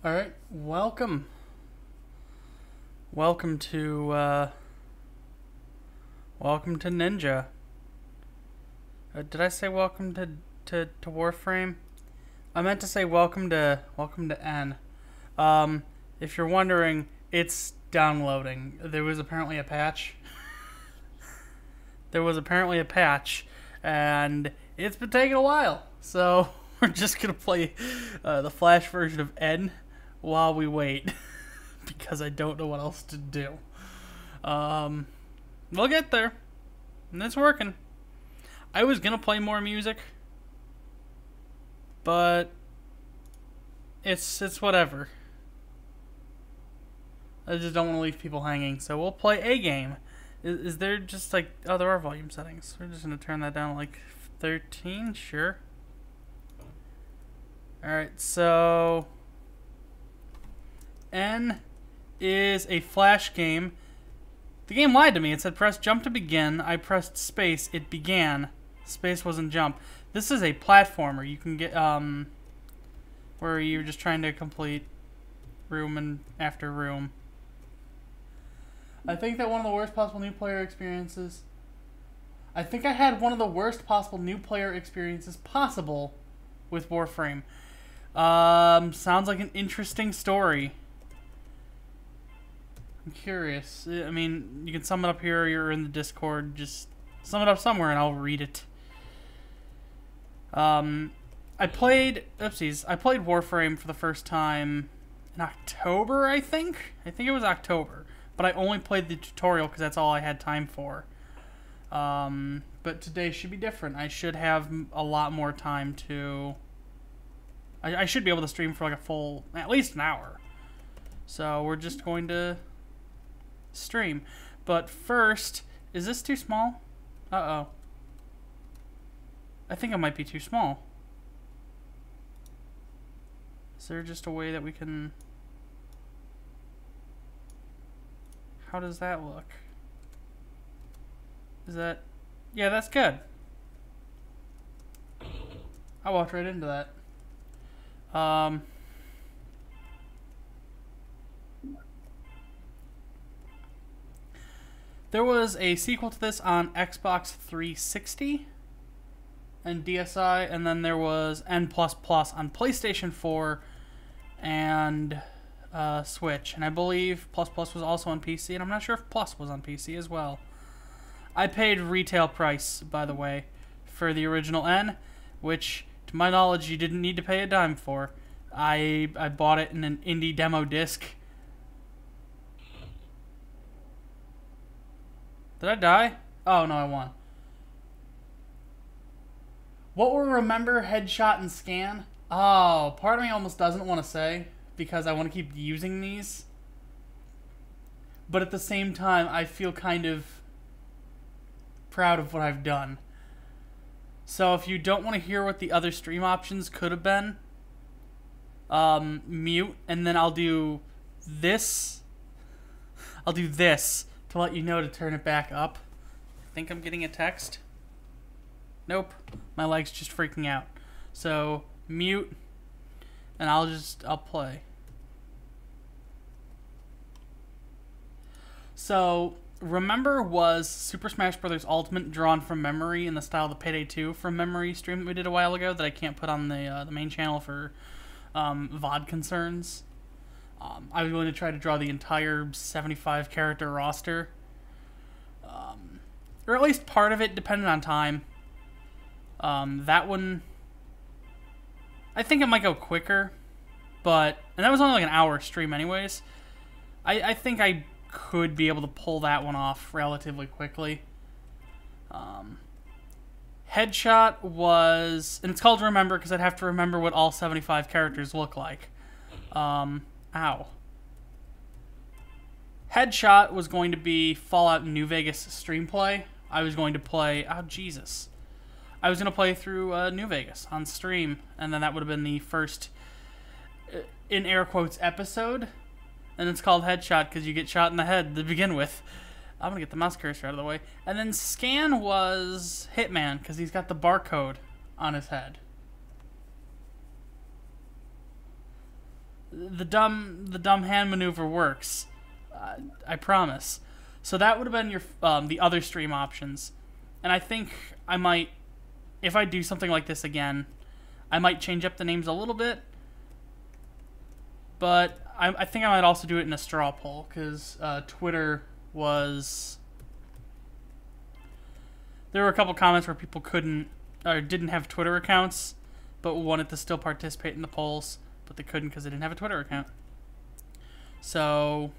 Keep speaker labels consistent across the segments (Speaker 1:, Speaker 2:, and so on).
Speaker 1: Alright, welcome. Welcome to Ninja. Did I say welcome to Warframe? I meant to say welcome to N. If you're wondering, it's downloading. There was apparently a patch. And it's been taking a while. So we're just gonna play the Flash version of N while we wait, because I don't know what else to do. We'll get there, and it's working. I was gonna play more music, but it's whatever. I just don't want to leave people hanging, so we'll play a game. Is there just like... Oh, there are volume settings. We're just going to turn that down to like 13? Sure. Alright, so... N is a Flash game. The game lied to me. It said press jump to begin. I pressed space. It began. Space wasn't jump. This is a platformer. You can get... where you're just trying to complete room and after room. I think that one of the worst possible new player experiences... I think I had one of the worst possible new player experiences possible with Warframe. Sounds like an interesting story. I'm curious. I mean, you can sum it up here or you're in the Discord. Just sum it up somewhere and I'll read it. I played Warframe for the first time in October, I think. I think it was October. But I only played the tutorial because that's all I had time for. But today should be different. I should have a lot more time to... I should be able to stream for like a full... at least an hour. So we're just going to stream. But first... Is this too small? Uh-oh. I think it might be too small. Is there just a way that we can... How does that look? Is that... Yeah, that's good. I walked right into that. There was a sequel to this on Xbox 360 and DSi, and then there was N++ on PlayStation 4 and... Switch, and I believe Plus was also on PC, and I'm not sure if Plus was on PC as well. I paid retail price, by the way, for the original N, which, to my knowledge, you didn't need to pay a dime for. I bought it in an indie demo disc. Did I die? Oh, no, I won. What were Remember, Headshot, and Scan? Oh, part of me almost doesn't want to say, because I want to keep using these. But at the same time, I feel kind of proud of what I've done. So if you don't want to hear what the other stream options could have been, mute, and then I'll do this. I'll do this to let you know to turn it back up. I think I'm getting a text. Nope. My leg's just freaking out. So, mute. And I'll play. So, Remember was Super Smash Bros. Ultimate drawn from memory in the style of the Payday 2 from memory stream that we did a while ago that I can't put on the main channel for VOD concerns. I was going to try to draw the entire 75 character roster. Or at least part of it, depending on time. That one... I think it might go quicker, but... And that was only like an hour stream anyways. I think I could be able to pull that one off relatively quickly. Headshot was... And it's called Remember because I'd have to remember what all 75 characters look like. Ow. Headshot was going to be Fallout New Vegas stream play. I was going to play... Oh, Jesus. I was going to play through New Vegas on stream, and then that would have been the first, in air quotes, episode. And it's called Headshot because you get shot in the head to begin with. I'm going to get the mouse cursor out of the way. And then Scan was Hitman because he's got the barcode on his head. the dumb hand maneuver works. I promise. So that would have been your the other stream options, and I think I might, if I do something like this again, I might change up the names a little bit. But I think I might also do it in a straw poll, because Twitter was... There were a couple comments where people couldn't, or didn't have Twitter accounts, but wanted to still participate in the polls, but they couldn't because they didn't have a Twitter account. So...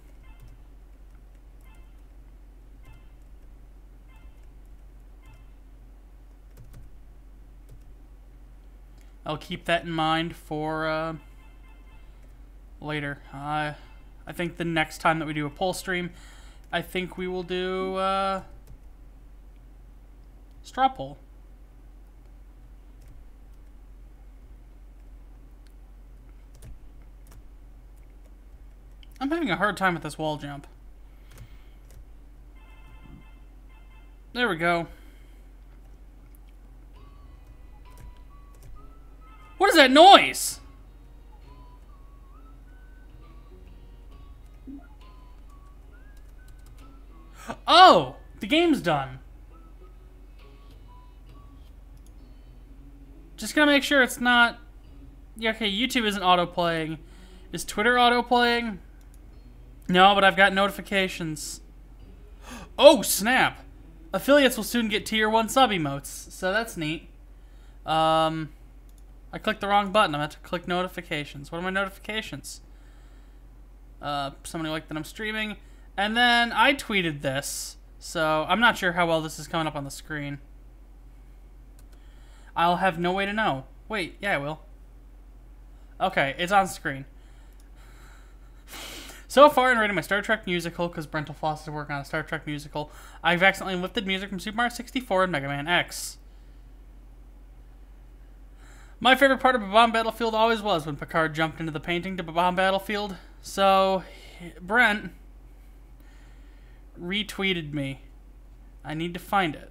Speaker 1: I'll keep that in mind for later. I think the next time that we do a poll stream, I think we will do straw poll. I'm having a hard time with this wall jump. There we go. What is that noise? Oh, the game's done. Just gonna make sure it's not... Yeah, okay, YouTube isn't auto-playing. Is Twitter auto-playing? No, but I've got notifications. Oh, snap. Affiliates will soon get tier 1 sub emotes, so that's neat. I clicked the wrong button. I meant to click notifications. What are my notifications? Somebody liked that I'm streaming. And then I tweeted this, so I'm not sure how well this is coming up on the screen. I'll have no way to know. Wait, yeah, I will. Okay, it's on screen. So far in writing my Star Trek musical, because Brental Floss is working on a Star Trek musical, I've accidentally lifted music from Super Mario 64 and Mega Man X. My favorite part of Bomb Battlefield always was when Picard jumped into the painting to Bomb Battlefield. So, Brent retweeted me. I need to find it.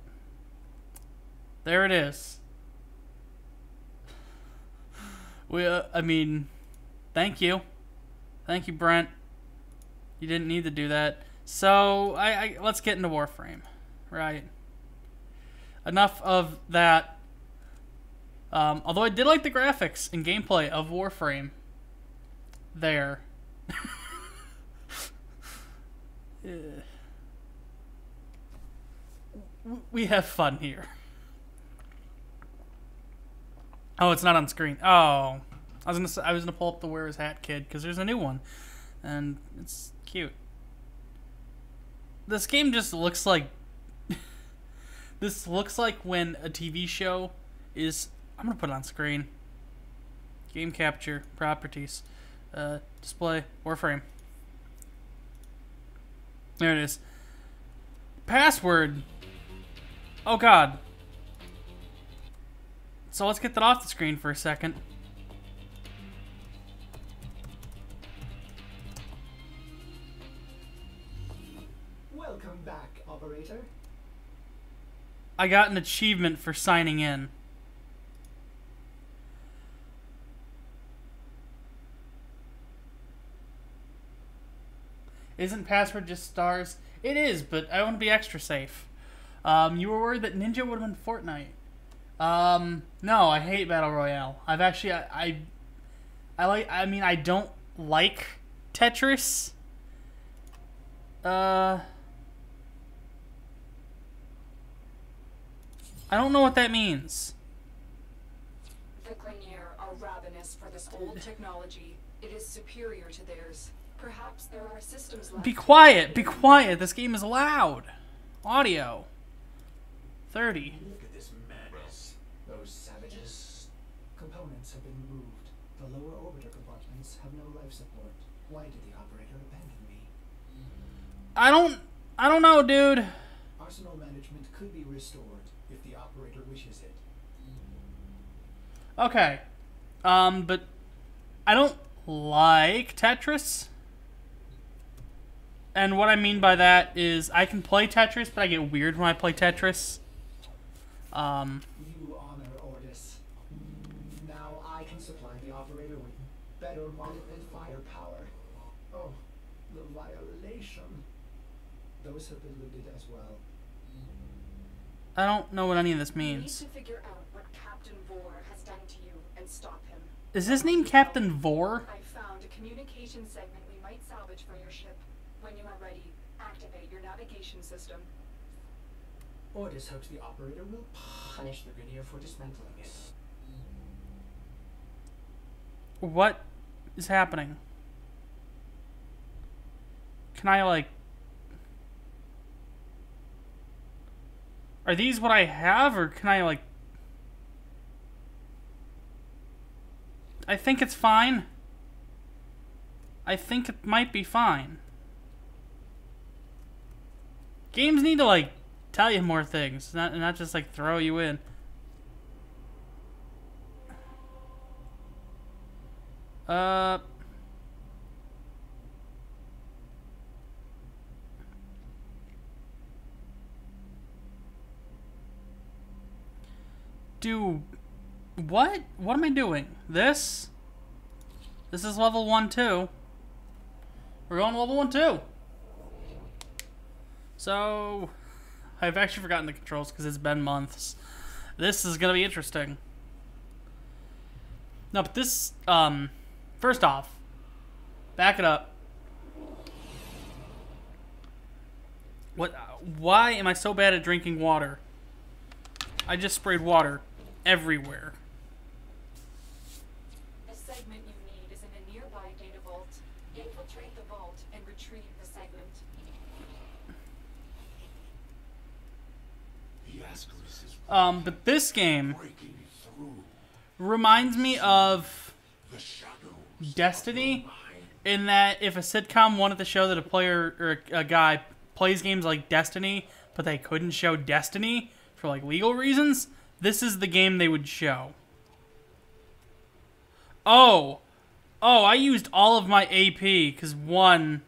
Speaker 1: There it is. I mean, thank you. Thank you, Brent. You didn't need to do that. So, let's get into Warframe. Right. Enough of that. Although I did like the graphics and gameplay of Warframe. There. We have fun here. Oh, it's not on screen. Oh, I was gonna pull up the Wear His Hat Kid because there's a new one, and it's cute. This game just looks like this looks like when a TV show is. I'm gonna put it on screen. Game capture properties, display Warframe. There it is. Password. Oh God. So let's get that off the screen for a second.
Speaker 2: Welcome back, operator.
Speaker 1: I got an achievement for signing in. Isn't password just stars? It is, but I want to be extra safe. You were worried that Ninja would have been Fortnite. No, I hate Battle Royale. I've actually, I mean, I don't like Tetris. I don't know what that means.
Speaker 3: The Grenier are ravenous for this old technology. It is superior to theirs. Perhaps there are systems left.
Speaker 1: Be quiet! Be quiet! This game is loud. Audio. 30.
Speaker 2: Look at this madness. Those savages. Components have been removed. The lower orbiter compartments have no life support. Why did the operator abandon me?
Speaker 1: I don't know, dude.
Speaker 2: Arsenal management could be restored if the operator wishes it.
Speaker 1: Okay. But I don't like Tetris. And what I mean by that is I can play Tetris, but I get weird when I play Tetris.
Speaker 2: You honor Ordis. Now I can supply the operator with better modified fire Those have been looted as well.
Speaker 1: I don't know what any of this
Speaker 3: We need
Speaker 1: means.
Speaker 3: to figure out what Captain Vor has done to you and stop him.
Speaker 1: Is his name Captain Vor?
Speaker 3: I found a communication segment we might salvage for your ship. When you are ready, activate your navigation system.
Speaker 2: Ordis hopes the operator will punish the Grineer for dismantling it.
Speaker 1: What is happening? Can I, like... Are these what I have, or can I, like... I think it's fine. I think it might be fine. Games need to, like, tell you more things, not just, like, throw you in. What? What am I doing? This? This is level 1, too. We're going level 1, too. So, I've actually forgotten the controls because it's been months. This is going to be interesting. No, but this, first off, back it up. Why am I so bad at drinking water? I just sprayed water everywhere.
Speaker 3: The segment you need is in a nearby data vault. Infiltrate the vault and retrieve the segment.
Speaker 1: But this game reminds me of Destiny, in that if a sitcom wanted to show that a player or a guy plays games like Destiny, but they couldn't show Destiny for like legal reasons, this is the game they would show. Oh, I used all of my AP because one.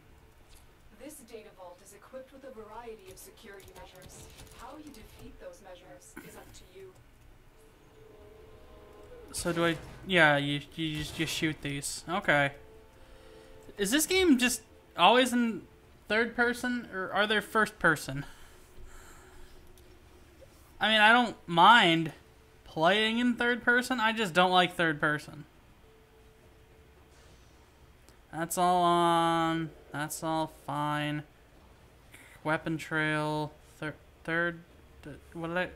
Speaker 3: This data vault is equipped with a variety of security measures. How you defeat those measures is up to you.
Speaker 1: So do I? Yeah, you just shoot these. Okay. Is this game just always in third person, or are there first person? I mean, I don't mind playing in third person. I just don't like third person. That's all on. That's all fine. Weapon trail. Third. What did I?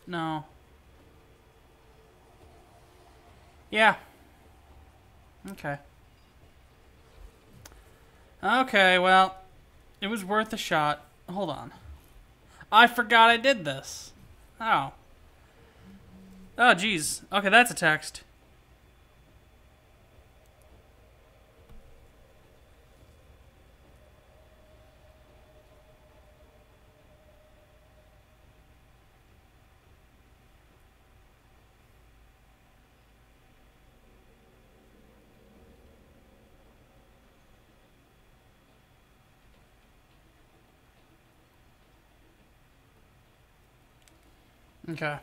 Speaker 1: No. Yeah. Okay. Okay, well, it was worth a shot. Hold on. I forgot I did this. Oh. Oh, geez. Okay, that's a text. Okay.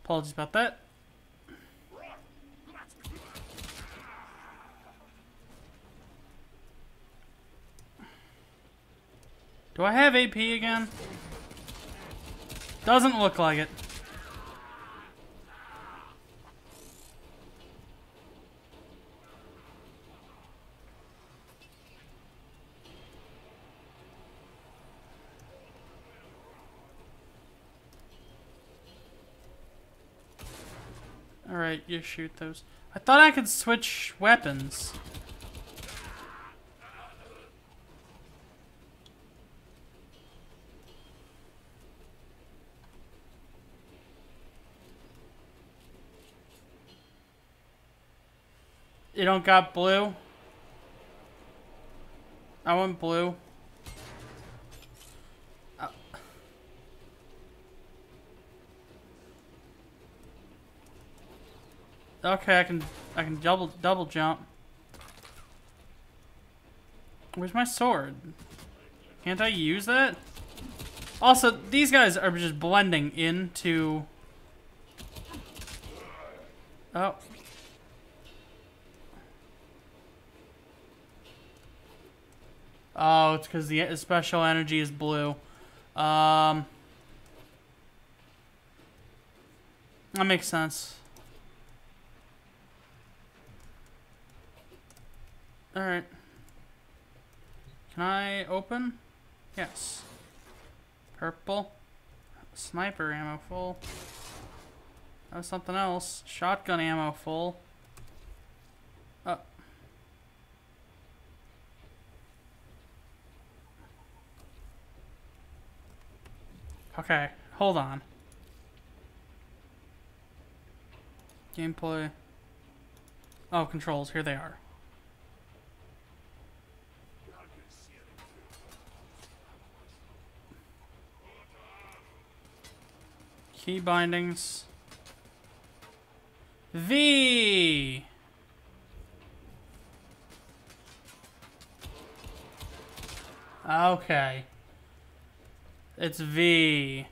Speaker 1: Apologies about that. Do I have AP again? Doesn't look like it. Alright, you shoot those. I thought I could switch weapons. You don't got blue? I want blue. Okay, I can double jump. Where's my sword? Can't I use that? Also, these guys are just blending into. Oh. Oh, it's because the special energy is blue. That makes sense. Alright. Can I open? Yes. Purple. Sniper ammo full. That was something else. Shotgun ammo full. Oh. Okay, hold on. Gameplay. Oh, controls. Here they are. Key bindings. V. Okay. It's V.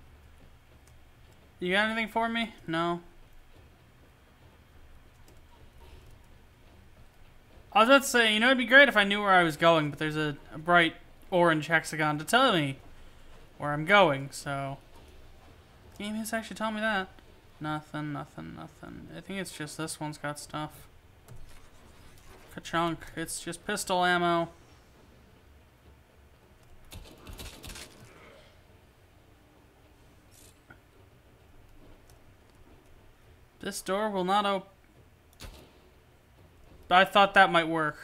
Speaker 1: You got anything for me? No. I was about to say, you know, it'd be great if I knew where I was going, but there's a bright orange hexagon to tell me where I'm going, so... The game is actually telling me that. Nothing, nothing, nothing. I think it's just this one's got stuff. Ka-chunk. It's just pistol ammo. This door will not open. I thought that might work.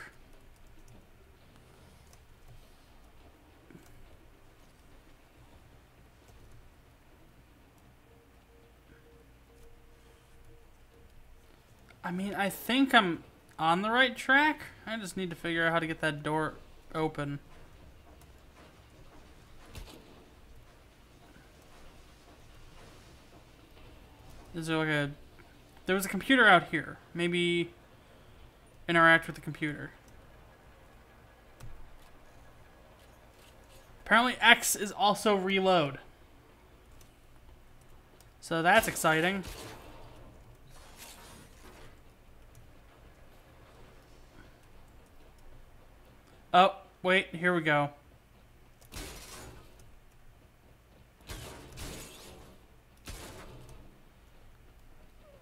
Speaker 1: I mean, I think I'm on the right track. I just need to figure out how to get that door open. Is there like a... There was a computer out here. Maybe interact with the computer. Apparently X is also reload. So that's exciting. Oh, wait, here we go.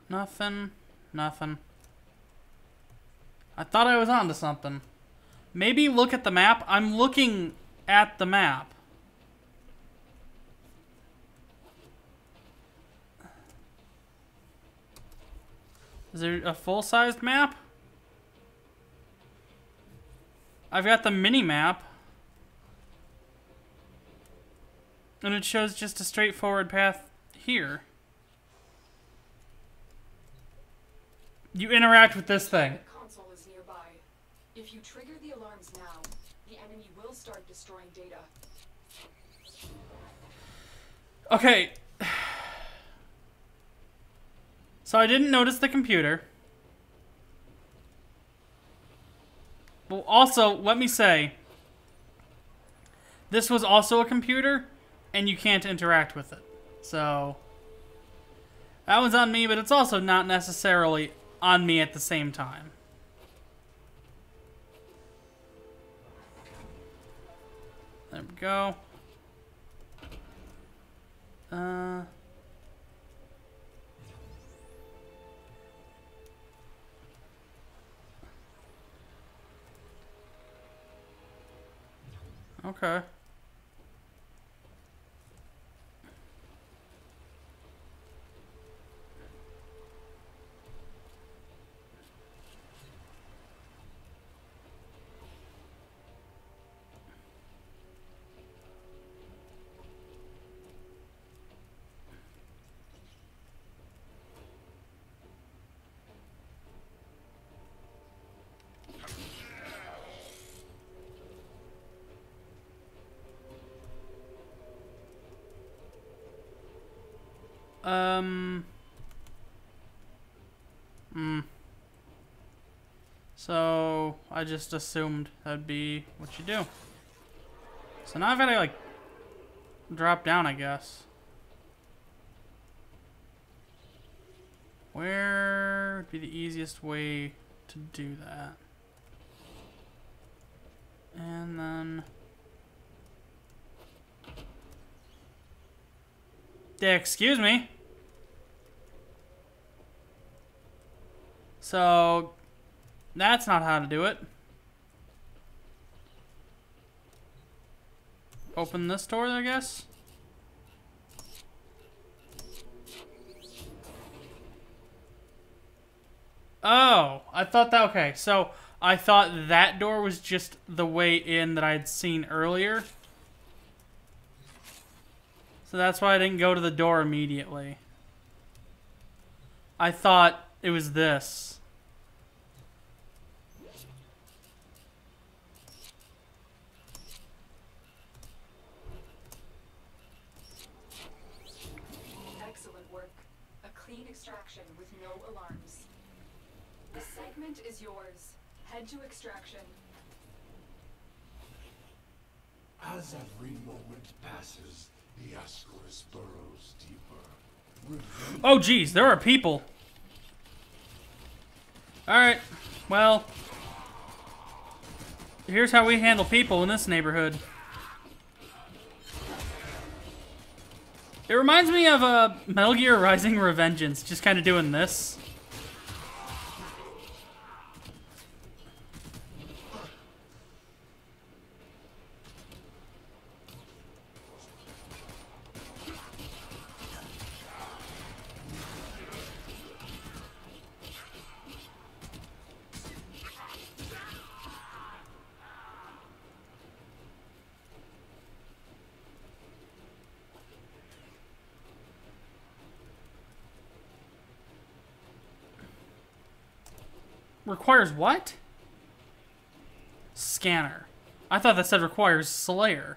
Speaker 1: Nothing. Nothing. I thought I was onto something. Maybe look at the map. I'm looking at the map. Is there a full-sized map? I've got the mini-map. And it shows just a straightforward path here. You interact with this thing.
Speaker 3: The console is nearby. If you trigger the alarms now, the enemy will start destroying data.
Speaker 1: Okay. So I didn't notice the computer. Well, also, let me say, this was also a computer, and you can't interact with it. So, that one's on me, but it's also not necessarily on me at the same time. There we go. Okay. So, I just assumed that'd be what you do. So now I've got to, like, drop down, I guess. Where would be the easiest way to do that? And then... Excuse me. So, that's not how to do it. Open this door, I guess. Oh, I thought that, okay, so I thought that door was just the way in that I had seen earlier. So that's why I didn't go to the door immediately. I thought it was this.
Speaker 3: Excellent work. A clean extraction with no alarms. The segment is yours. Head to extraction.
Speaker 4: As every moment passes, the Ascaris burrows deeper.
Speaker 1: Oh, geez, there are people. Alright, well, here's how we handle people in this neighborhood. It reminds me of Metal Gear Rising: Revengeance, just kind of doing this. Requires what? Scanner. I thought that said requires Slayer.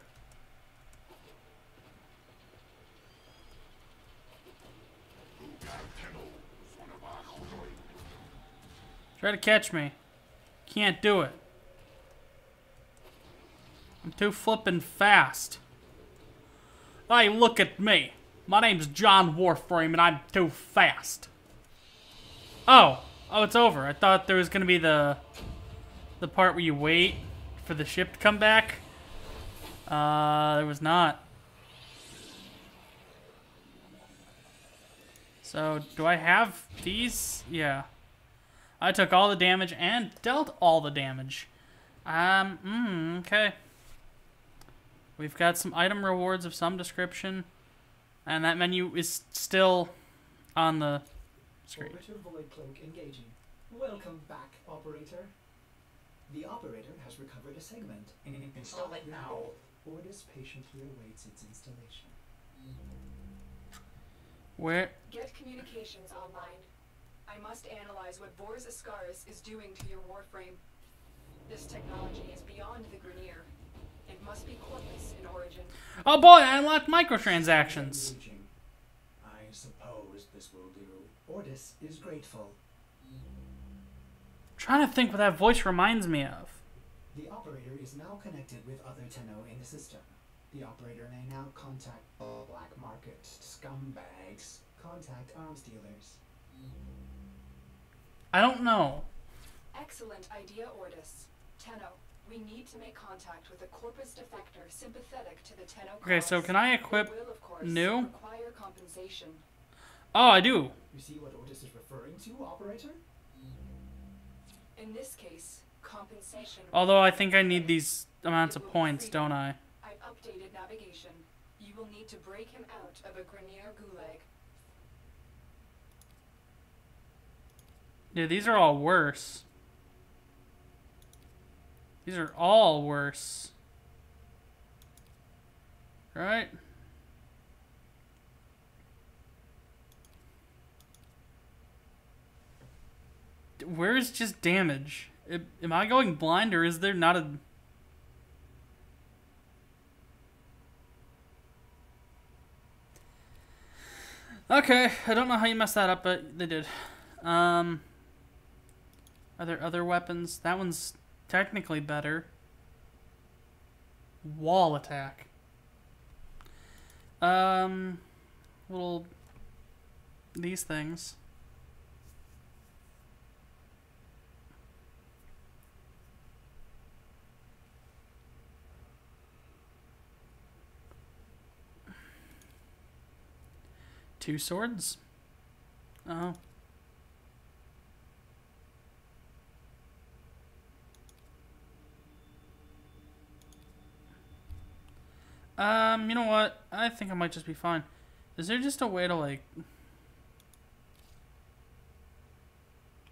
Speaker 1: Try to catch me. Can't do it. I'm too flippin' fast. Hey, look at me. My name's John Warframe and I'm too fast. Oh. Oh, it's over. I thought there was gonna be the part where you wait for the ship to come back. There was not. So, do I have these? Yeah. I took all the damage and dealt all the damage. Okay. We've got some item rewards of some description. And that menu is still on the screen.
Speaker 2: Orbiter Void Cloak engaging. Welcome back, Operator. The Operator has recovered a segment.
Speaker 4: Install it now.
Speaker 2: Ordis patiently awaits its installation.
Speaker 1: Where?
Speaker 3: Get communications online. I must analyze what Vor's Ascaris is doing to your warframe. This technology is beyond the Grenier. It must be Corpus in origin.
Speaker 1: Oh boy, I unlocked microtransactions.
Speaker 2: Engaging. I suppose this will do. Ordis is grateful.
Speaker 1: Trying to think what that voice reminds me of.
Speaker 2: The Operator is now connected with other Tenno in the system. The Operator may now contact black market scumbags. Contact arms dealers.
Speaker 1: I don't know.
Speaker 3: Excellent idea, Ordis. Tenno, we need to make contact with a Corpus defector sympathetic to the Tenno cause.
Speaker 1: Okay, so can I equip
Speaker 3: It will, of course,
Speaker 1: new?
Speaker 3: require compensation.
Speaker 1: Oh, I do.
Speaker 2: You see what Ordis is referring to, Operator?
Speaker 3: In this case, compensation.
Speaker 1: Although I think I need these amounts of points, don't I?
Speaker 3: I've updated navigation. You will need to break him out of a Grenier gulag.
Speaker 1: Yeah, these are all worse. These are all worse. Right? Where's just damage? Am I going blind or is there not a... Okay, I don't know how you messed that up, but they did. Are there other weapons? That one's technically better. Wall attack. Little... These things. 2 swords? Oh. You know what? I think I might just be fine. Is there just a way to, like...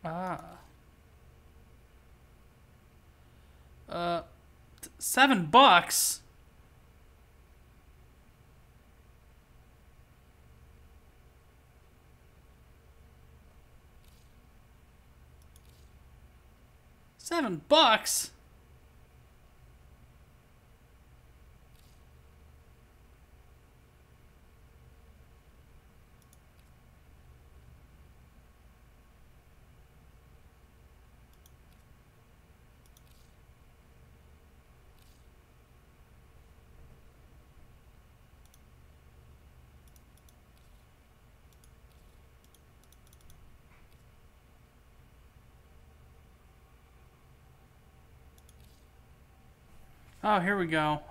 Speaker 1: Ah. $7? $7? Oh, here we go.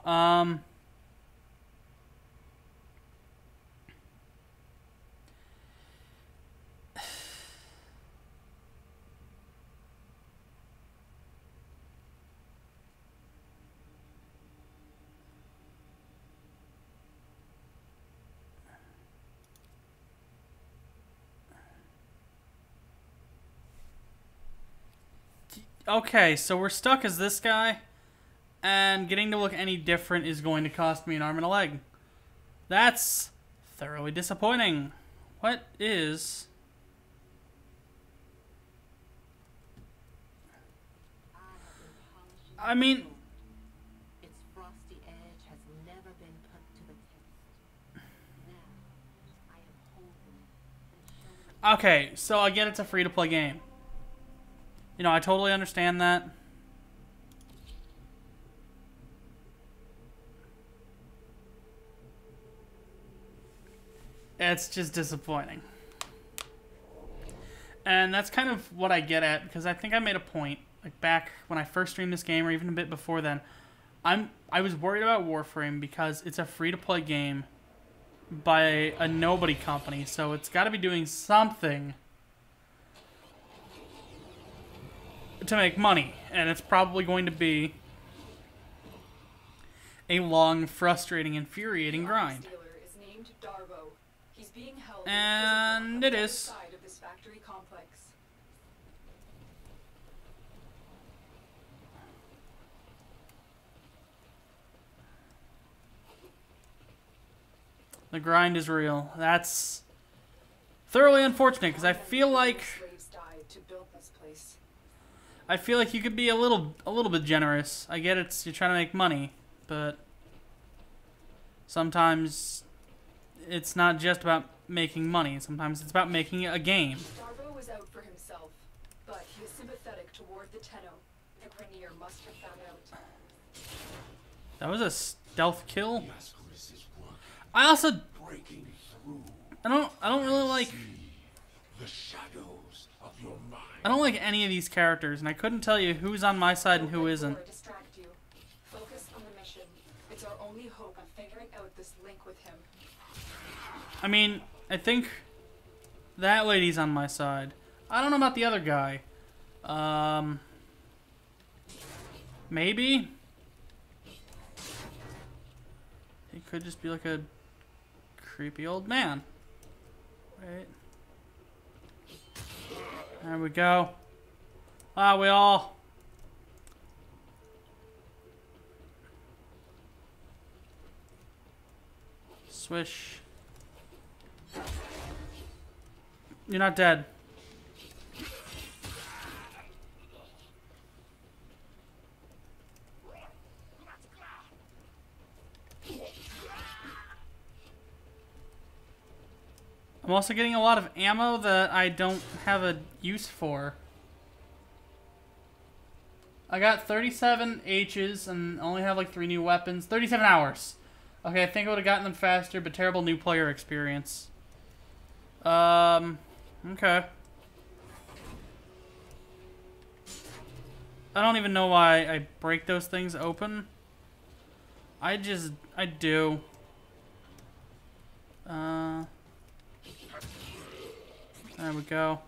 Speaker 1: Okay, so we're stuck as this guy, and getting to look any different is going to cost me an arm and a leg. That's thoroughly disappointing. What is... I mean...
Speaker 5: Its frosty edge has never been put to the test. Now, I am holding and showing.
Speaker 1: Okay, so again, it's a free-to-play game. You know, I totally understand that. It's just disappointing. And that's kind of what I get at, because I think I made a point, like back when I first streamed this game, or even a bit before then. I was worried about Warframe because it's a free-to-play game by a nobody company, so it's got to be doing something to make money, and it's probably going to be a long, frustrating, infuriating grind.
Speaker 3: Is named Darvo. He's being held
Speaker 1: And it is.
Speaker 3: outside of this factory complex.
Speaker 1: The grind is real. That's thoroughly unfortunate, because I feel like
Speaker 3: Slaves died to build this place.
Speaker 1: you could be a little bit generous. I get you're trying to make money, but sometimes it's not just about making money. Sometimes it's about making a game.
Speaker 3: Darvo was out for himself, but he is sympathetic toward the Tenno. The Grenier must have found out.
Speaker 1: That was a stealth kill.
Speaker 4: The Ascaris is working,
Speaker 1: I also
Speaker 4: breaking through.
Speaker 1: I don't really like
Speaker 4: See the shadows of your mind.
Speaker 1: I don't like any of these characters, and I couldn't tell you who's on my side and who isn't.
Speaker 3: Don't let Thor distract you. Focus on the mission. It's our only hope of figuring out this link with him.
Speaker 1: I mean, I think that lady's on my side. I don't know about the other guy. Maybe? He could just be like a creepy old man. Right. There we go. Ah, we all... Swish. You're not dead. I'm also getting a lot of ammo that I don't have a use for. I got 37 H's and only have like 3 new weapons. 37 hours. Okay, I think I would have gotten them faster, but terrible new player experience. Okay. I don't even know why I break those things open. I do. There we go.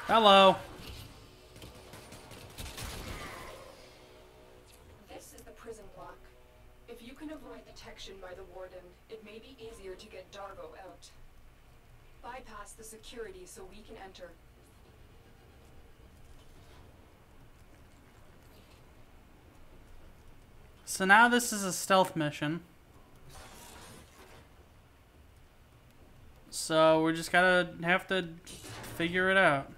Speaker 1: Hello.
Speaker 3: This is the prison block. If you can avoid detection by the warden, it may be easier to get Dargo out. Bypass the security so we can enter.
Speaker 1: So now this is a stealth mission. So we're just gotta have to figure it out.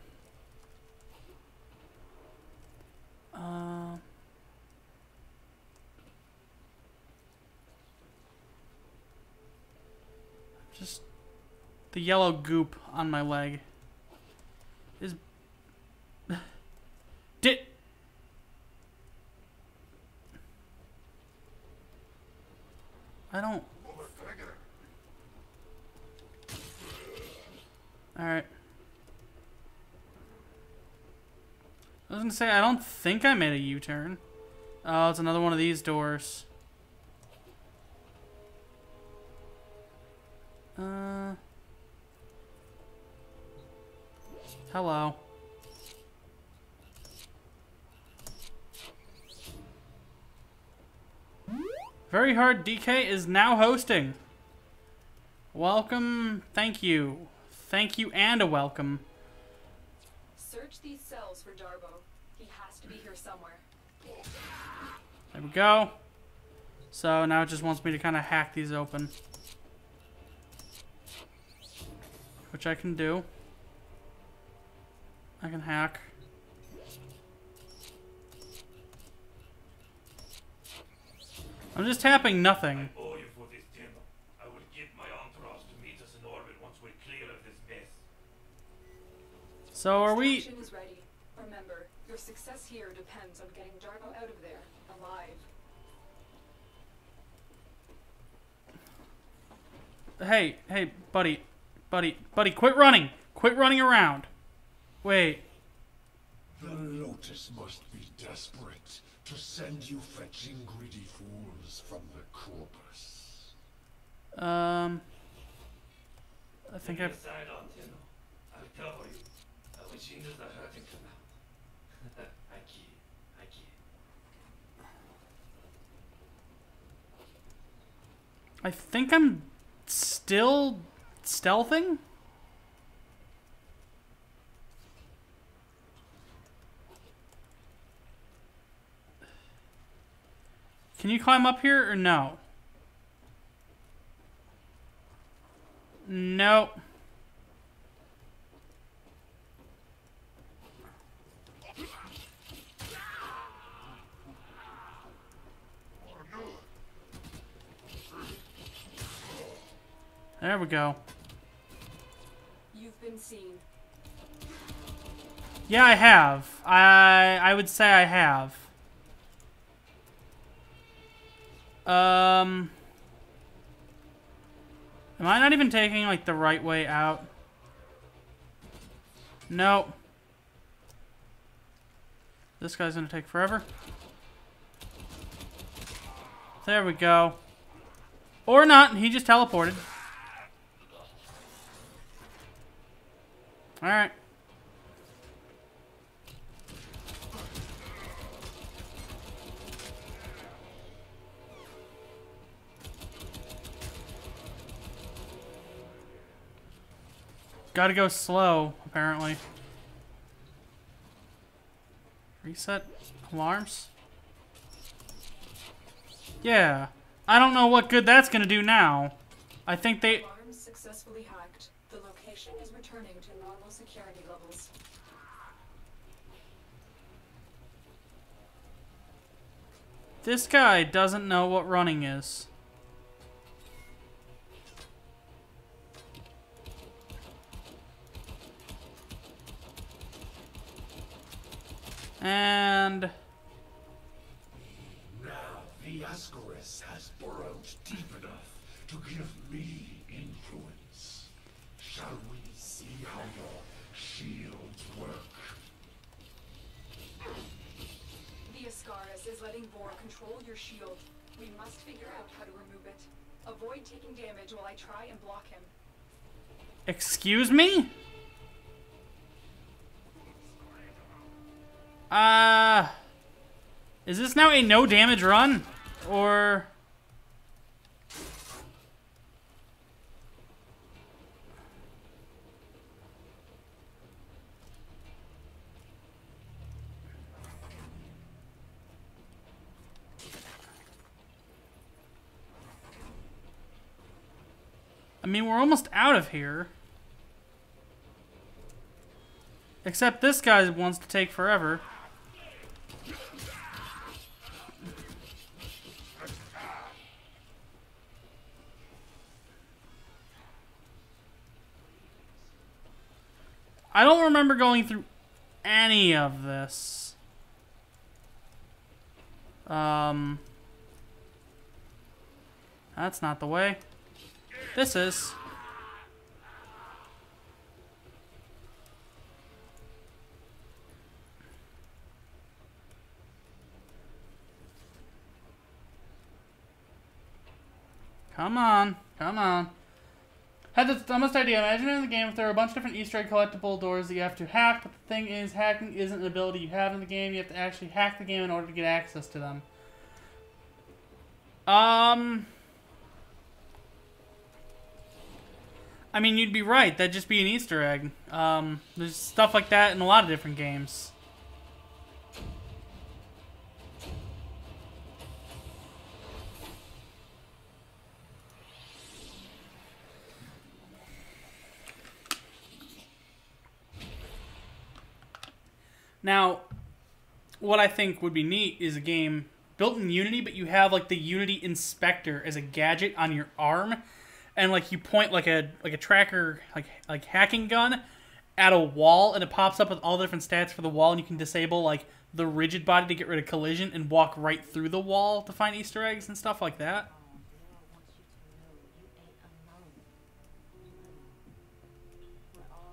Speaker 1: Just the yellow goop on my leg is did I don't. Alright. I was gonna say, I don't think I made a U-turn. Oh, it's another one of these doors. Hello. Very Hard DK is now hosting. Welcome. Thank you. Thank you and a welcome.
Speaker 3: Search these cells for Darbo. He has to be here somewhere.
Speaker 1: There we go. So now it just wants me to kind of hack these open. Which I can do. I can hack. I'm just tapping nothing.
Speaker 4: I owe you for this timber. I will get my entourage to meet us in orbit once we're clear of this mess.
Speaker 1: So are we...
Speaker 3: Extraction is ready. Remember, your success here depends on getting Darbo out of there, alive.
Speaker 1: Hey, buddy, quit running! Quit running around! Wait.
Speaker 4: The Lotus must be desperate to send you fetching greedy fools from the corpus.
Speaker 1: I think I've...
Speaker 4: Side on, Tino. I'll cover you. Our machines are hurting for now. I kid.
Speaker 1: I think I'm still stealthing? Can you climb up here or no? No. There we go.
Speaker 3: You've been seen.
Speaker 1: Yeah, I have. I would say I have. Am I not even taking, like, the right way out? No. This guy's gonna take forever. There we go. Or not, he just teleported. Alright. Gotta go slow, apparently. Reset alarms? Yeah. I don't know what good that's gonna do now. I think they...
Speaker 3: Alarms successfully hacked. The location is returning to normal security levels.
Speaker 1: This guy doesn't know what running is. And...
Speaker 4: Now the Ascaris has burrowed deep enough to give me influence. Shall we see how your shields work?
Speaker 3: The Ascaris control your shield. We must figure out how to remove it. Avoid taking damage while I try and block him.
Speaker 1: Excuse me? Is this now a no damage run? Or... I mean, we're almost out of here. Except this guy wants to take forever. I don't remember going through any of this. That's not the way. This is. Come on, come on. Had the dumbest idea. Imagine in the game if there are a bunch of different Easter egg collectible doors that you have to hack, but the thing is, hacking isn't an ability you have in the game. You have to actually hack the game in order to get access to them. I mean, you'd be right. That'd just be an Easter egg. There's stuff like that in a lot of different games. Now, what I think would be neat is a game built in Unity, but you have like the Unity Inspector as a gadget on your arm, and like you point like a tracker like hacking gun at a wall, and it pops up with all the different stats for the wall, and you can disable like the rigid body to get rid of collision and walk right through the wall to find Easter eggs and stuff like that.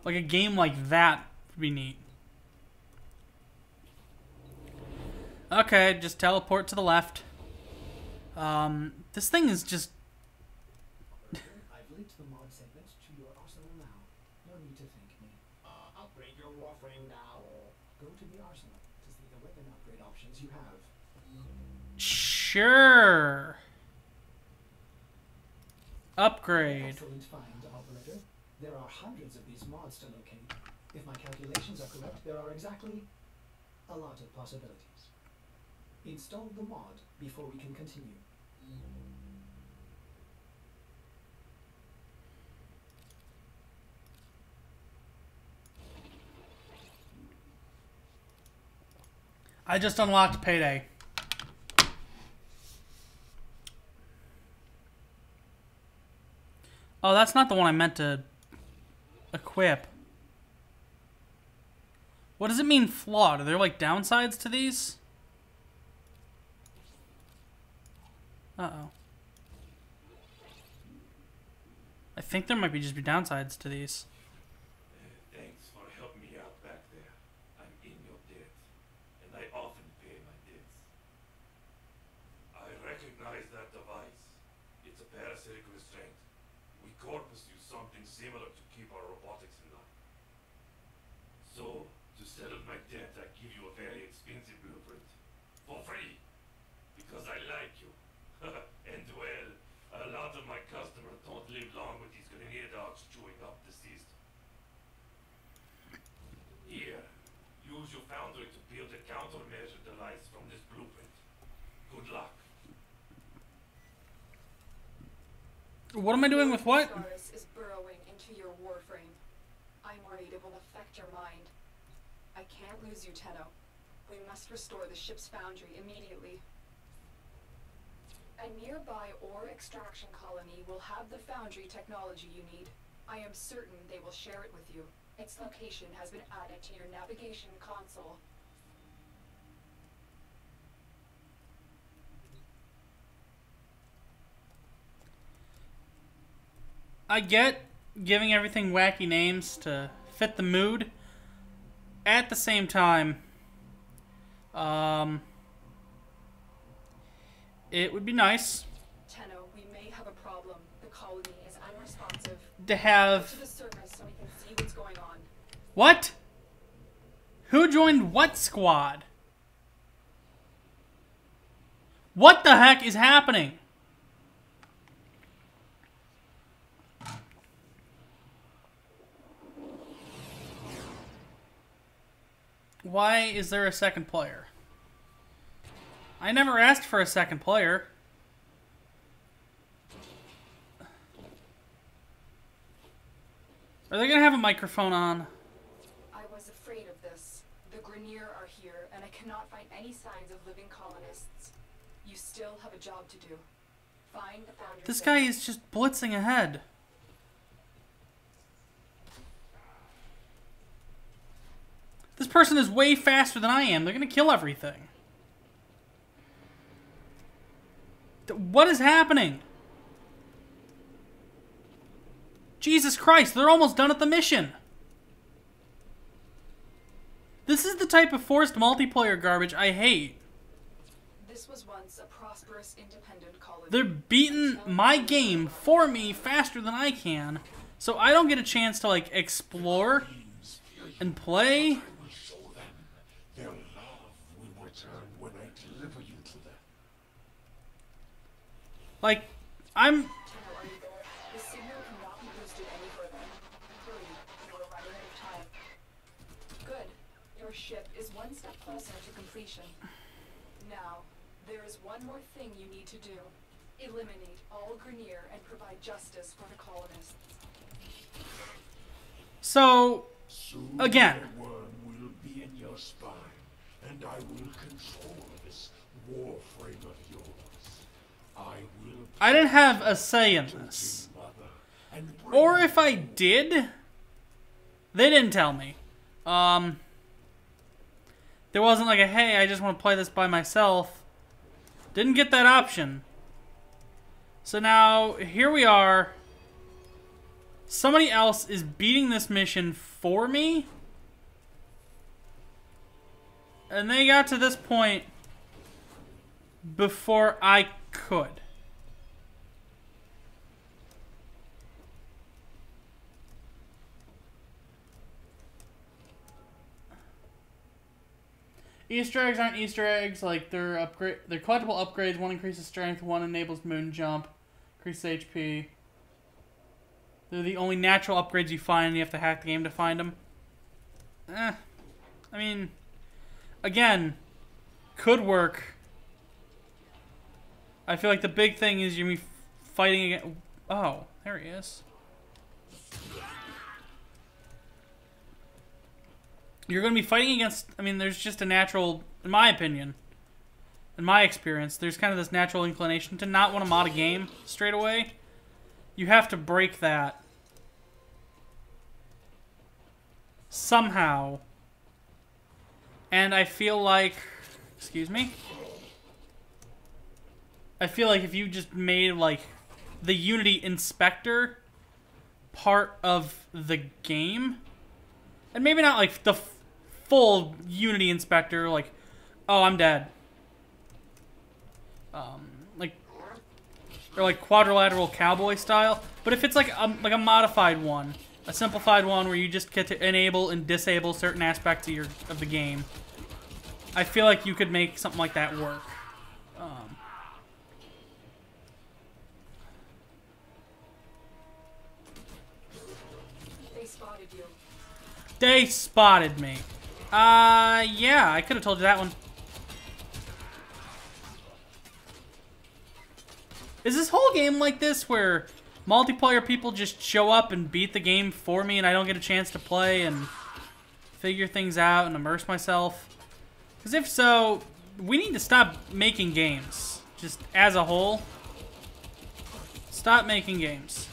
Speaker 1: Like a game like that would be neat. Okay, just teleport to the left. This thing is just...
Speaker 2: I've linked the mod segment to your arsenal now. No need to thank me.
Speaker 6: Upgrade your warframe now.
Speaker 2: Go to the arsenal to see the weapon upgrade options you have.
Speaker 1: Sure. Upgrade.
Speaker 2: Excellent find, operator. There are hundreds of these mods to locate. If my calculations are correct, there are exactly a lot of possibilities. Install the mod before we can continue.
Speaker 1: I just unlocked Payday. Oh, that's not the one I meant to equip. What does it mean flawed? Are there like downsides to these? Uh-oh. I think there might be just be downsides to these.
Speaker 4: Thanks for helping me out back there. I'm in your debt, and I often pay my debts. I recognize that device. It's a parasitic restraint. We corpus use something similar to keep our robotics in line. So, to settle my debt, I give you a very expensive blueprint. For free. Because I like you. And well, a lot of my customers don't live long with these grenade dogs chewing up the system. Here, use your foundry to build a countermeasure device from this blueprint. Good luck.
Speaker 1: What am I doing with what?
Speaker 3: Scars is burrowing into your warframe. I'm worried it will affect your mind. I can't lose you, Tenno. We must restore the ship's foundry immediately. A nearby ore extraction colony will have the foundry technology you need. I am certain they will share it with you. Its location has been added to your navigation console.
Speaker 1: I get giving everything wacky names to fit the mood. At the same time, it would be nice
Speaker 3: Tenno, we may have a problem. The colony is unresponsive.
Speaker 1: to
Speaker 3: Go
Speaker 1: have...
Speaker 3: to the surface so we can see what's going on.
Speaker 1: What? Who joined what squad? What the heck is happening? Why is there a second player? I never asked for a second player. Are they gonna have a microphone on?
Speaker 3: I was afraid of this. The Grenier are here, and I cannot find any signs of living colonists. You still have a job to do. Find the foundry.
Speaker 1: This guy is just blitzing ahead. This person is way faster than I am. They're gonna kill everything. What is happening? Jesus Christ, they're almost done at the mission. This is the type of forced multiplayer garbage I hate.
Speaker 3: This was once a prosperous, independent colony.
Speaker 1: They're beating my game for me faster than I can, so I don't get a chance to, like, explore and play.
Speaker 7: I will show them. Their love will return when I deliver you to them.
Speaker 1: Like, I'm...
Speaker 3: Tenno, are you there? The signal cannot be boosted any further. Hurry, you are running out of time. Good. Your ship is one step closer to completion. Now, there is one more thing you need to do. Eliminate all Grenier and provide justice for the colonists.
Speaker 1: So,
Speaker 7: Soon
Speaker 1: again.
Speaker 7: the worm will be in your spine, and I will control this warframe of yours.
Speaker 1: I didn't have a say in this. Or if I did, they didn't tell me. There wasn't like a, hey, I just want to play this by myself. Didn't get that option. So now, here we are. Somebody else is beating this mission for me. And they got to this point before I could. Easter eggs aren't Easter eggs, like they're collectible upgrades. One increases strength, one enables moon jump, increases HP. They're the only natural upgrades you find, and you have to hack the game to find them. I mean, again, could work. I feel like the big thing is you're fighting against... Oh, there he is. You're going to be fighting against... I mean, there's just a natural... In my opinion, in my experience, there's kind of this natural inclination to not want to mod a game straight away. You have to break that. Somehow. And I feel like... Excuse me? I feel like if you just made, like, the Unity Inspector part of the game, and maybe not, like, the full Unity Inspector, like, oh, I'm dead. Like, or, like, quadrilateral cowboy style. But if it's, like a modified one, a simplified one where you just get to enable and disable certain aspects of the game, I feel like you could make something like that work.
Speaker 3: They spotted you.
Speaker 1: They spotted me. Yeah, I could have told you that one. Is this whole game like this where multiplayer people just show up and beat the game for me and I don't get a chance to play and figure things out and immerse myself? Because if so, we need to stop making games. Just as a whole. Stop making games.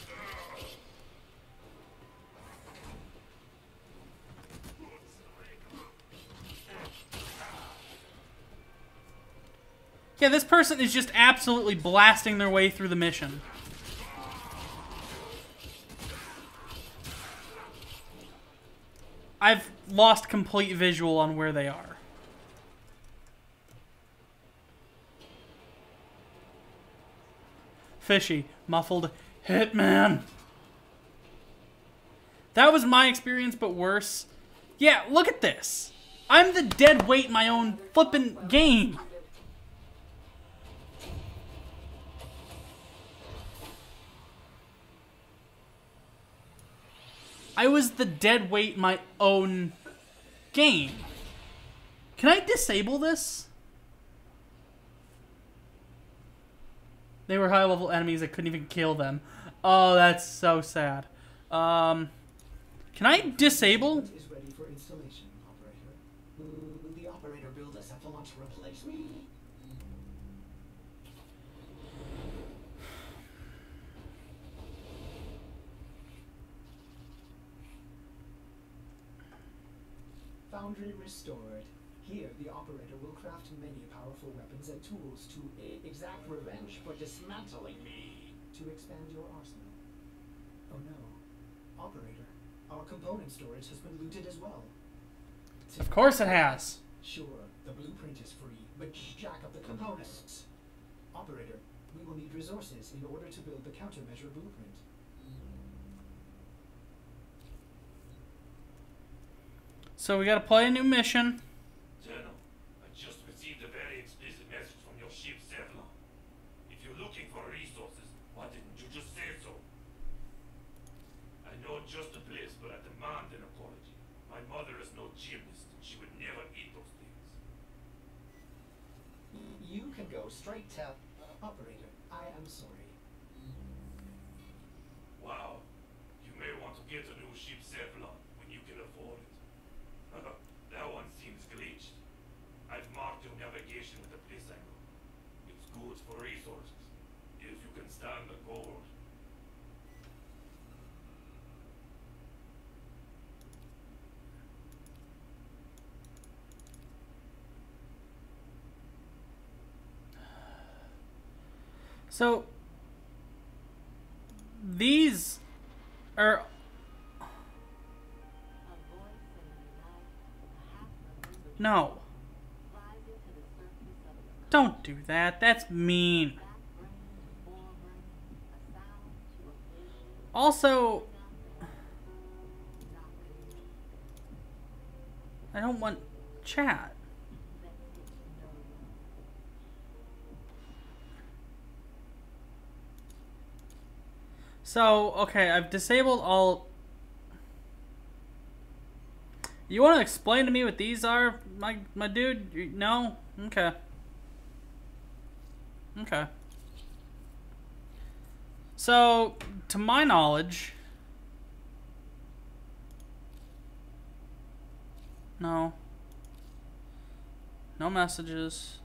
Speaker 1: Yeah, this person is just absolutely blasting their way through the mission. I've lost complete visual on where they are. fishy. Muffled hitman. That was my experience, but worse. Yeah, look at this. I'm the dead weight in my own flippin' game. I was the dead weight in my own game. Can I disable this? They were high level enemies. I couldn't even kill them. Oh, that's so sad. Can I disable?
Speaker 2: Is ready for installation, operator. Will the operator build a set to launch replace me? Foundry restored. Here, the operator will craft many powerful weapons and tools to
Speaker 6: Exact revenge for dismantling me.
Speaker 2: expand your arsenal. Oh no. Operator, our component storage has been looted as well.
Speaker 1: Of course it has.
Speaker 2: Sure, the blueprint is free, but jack up the components. Operator, we will need resources in order to build the countermeasure blueprint.
Speaker 1: So we gotta play a new mission.
Speaker 4: Colonel, I just received a very explicit message from your ship, Zevlon. If you're looking for resources, why didn't you just say so? I know just the place, but I demand an apology. My mother is no gymnast, and she would never eat those things.
Speaker 2: You can go straight to... Operator, I am sorry.
Speaker 4: Wow, you may want to get a new ship, Zevlon, when you can afford it. That one seems glitched. I've marked your navigation with a place angle. It's good for resources, if you can stand the cold.
Speaker 1: So these are
Speaker 5: A voice in the night, half remembered
Speaker 1: no.
Speaker 5: rising to the surface of the
Speaker 1: Don't do that. That's mean.
Speaker 5: back brain to forebrain, a sound to a vision,
Speaker 1: Also,
Speaker 5: knocking,
Speaker 1: I don't want chat.
Speaker 5: let it know.
Speaker 1: So, okay, I've disabled all... You want to explain to me what these are, my dude? No? Okay. Okay. So, to my knowledge... No. No messages.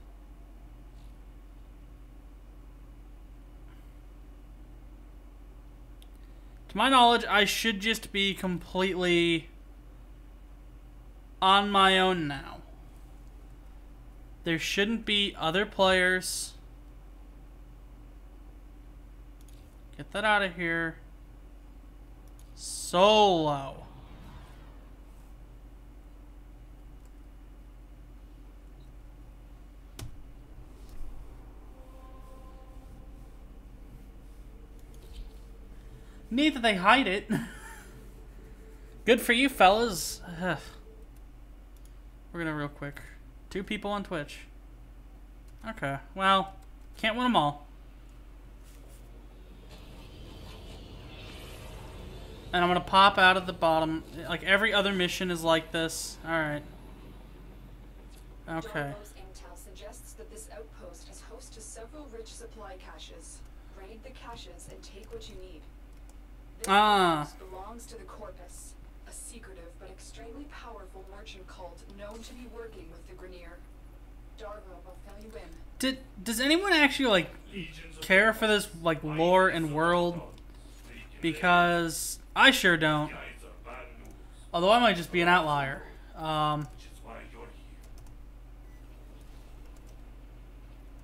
Speaker 1: To my knowledge, I should just be completely on my own now. There shouldn't be other players. Get that out of here. Solo. Neat that they hide it. Good for you, fellas. We're gonna real quick. 2 people on Twitch. Okay, well, can't win them all. And I'm gonna pop out of the bottom. Like every other mission is like this. Alright. Okay.
Speaker 3: Darbo's intel suggests that this outpost is host to several rich supply caches. Raid the caches and take what you need. This outpost belongs to the Corpus, a secretive but extremely powerful merchant cult known to be working with the Grenier. Darbo will fill you in.
Speaker 1: Does anyone actually like care for this like lore and world? Because I sure don't. Although I might just be an outlier.
Speaker 4: Which is why you're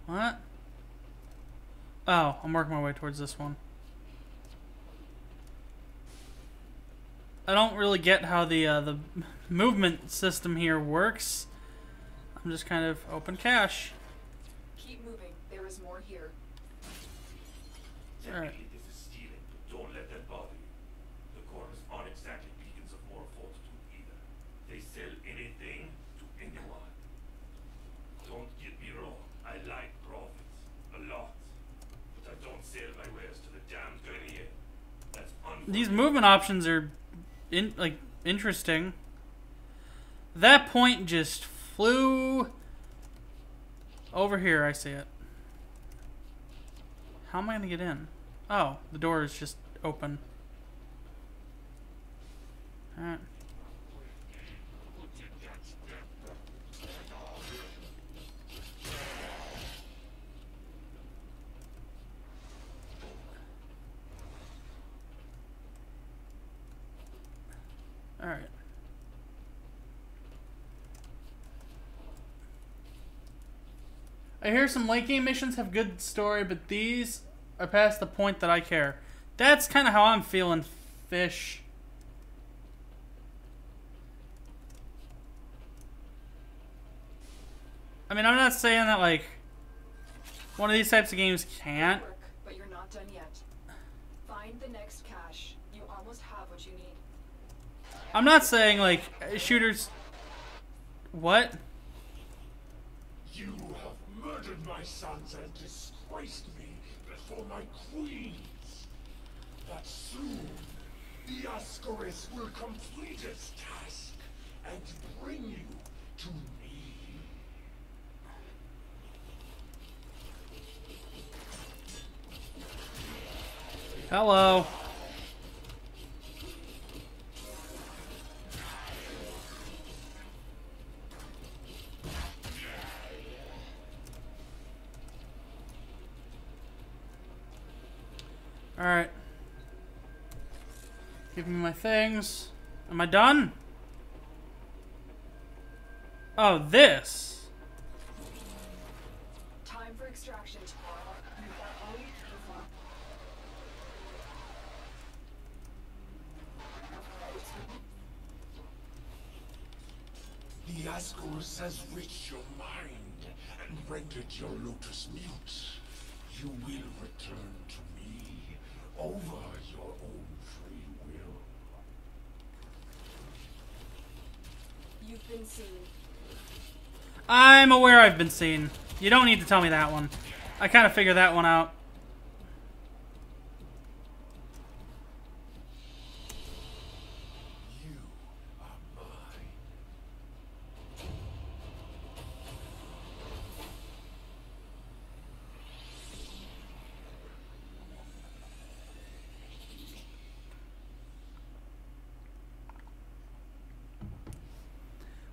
Speaker 4: here.
Speaker 1: What? Oh, I'm working my way towards this one. I don't really get how the movement system here works. I'm just kind of open cache.
Speaker 3: Keep moving. There is more here.
Speaker 4: Technically, this is stealing, but don't let that bother you. The corners aren't exactly beacons of moral fortitude either. They sell anything to anyone. Don't get me wrong, I like profits. A lot. But I don't sell my wares to the damned guerrilla. That's unfair.
Speaker 1: These movement options are interesting. That point just flew over here. I see it. How am I gonna get in? Oh, the door is just open. Alright. Alright. I hear some late game missions have good story, but these are past the point that I care. That's kind of how I'm feeling, Fish. I mean, I'm not saying that, like, one of these types of games can't.
Speaker 3: Work, but you're not done yet. Find the next cache. You almost have what you need.
Speaker 1: I'm not saying, like, shooters... What?
Speaker 7: You have murdered my sons and disgraced me before my queens. But soon, the Ascaris will complete its task and bring you to me.
Speaker 1: Hello. Alright. Give me my things. Am I done? Oh, this.
Speaker 3: Time for extraction. You've got all you
Speaker 7: The Ascaris has reached your mind and rendered your lotus mute. You will return to me over your own free will.
Speaker 3: You've been seen.
Speaker 1: I'm aware I've been seen. You don't need to tell me that one. I kind of figured that one out.
Speaker 7: You are mine.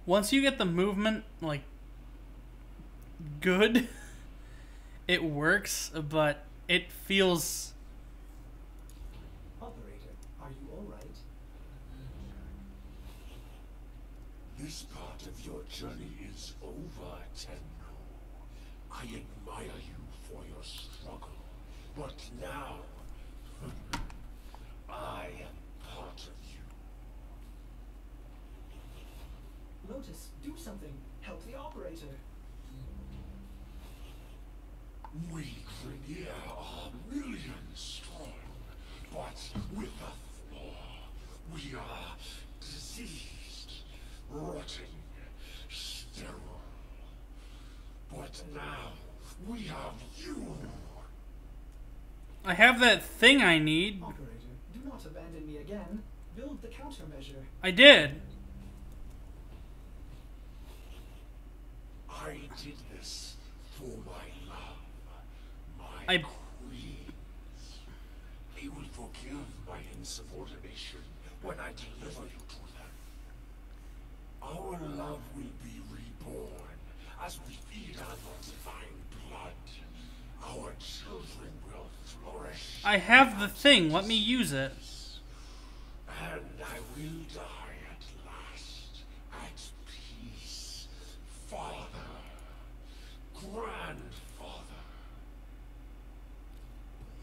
Speaker 1: Once you get the movement, like, good, it works, but it feels...
Speaker 2: Operator, are you alright?
Speaker 7: This part of your journey is over, Tenno. I admire you for your struggle, but now I am part of you.
Speaker 2: Lotus, do something. Help the operator.
Speaker 7: We Grineer are millions strong, but with a flaw. We are diseased, rotting, sterile. But now we have you.
Speaker 1: I have that thing I need.
Speaker 2: Operator, do not abandon me again. Build the countermeasure.
Speaker 1: I did.
Speaker 7: I did this for my love, my queens. They will forgive my insubordination when I deliver you to them. Our love will be reborn as we feed on your divine blood. Our children will flourish.
Speaker 1: I have the thing. Let me use it.
Speaker 7: And I will die at last, at peace. Father, grandfather.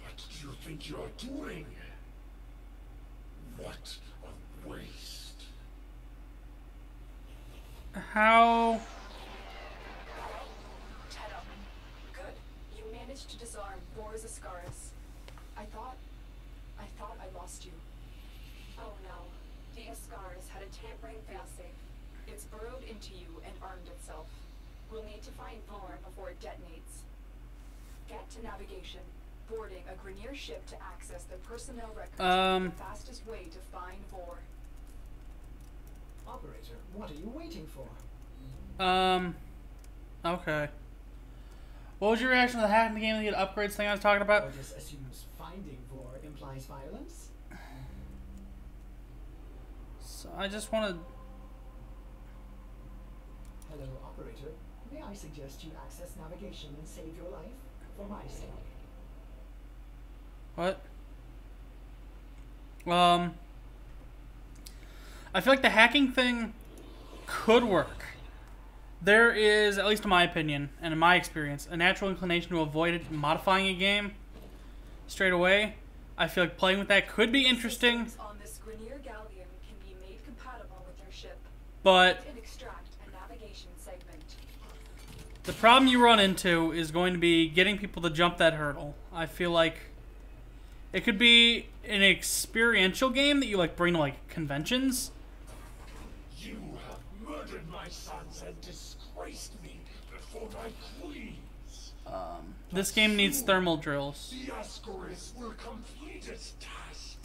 Speaker 7: What do you think you're doing? What a waste.
Speaker 1: How...
Speaker 3: Tenno. Good. You managed to disarm Boris Ascaris. I thought I lost you. Oh no. The Ascaris had a tampering failsafe. It's burrowed into you and armed itself. We'll need to find Vor before it detonates. Get to navigation. Boarding a Grineer ship to access the personnel records is the fastest way to find Vor.
Speaker 2: Operator, what are you waiting for?
Speaker 1: Okay. What was your reaction to the hack in the game, the upgrades thing I was talking about?
Speaker 2: Or just assumes finding Vor implies violence?
Speaker 1: So I just want to...
Speaker 2: Hello, operator. May I suggest you access navigation and save your life? For my sake.
Speaker 1: What? I feel like the hacking thing could work. There is, at least in my opinion, and in my experience, a natural inclination to avoid it, modifying a game straight away. I feel like playing with that could be interesting.
Speaker 3: Systems on this Grineer galleon can be made compatible with their ship.
Speaker 1: But
Speaker 3: And extract a navigation segment.
Speaker 1: the problem you run into is going to be getting people to jump that hurdle. I feel like it could be an experiential game that you like bring to like conventions.
Speaker 7: You have murdered my sons and disgraced me before my queens.
Speaker 1: This game needs thermal drills.
Speaker 7: The Ascaris will complete its task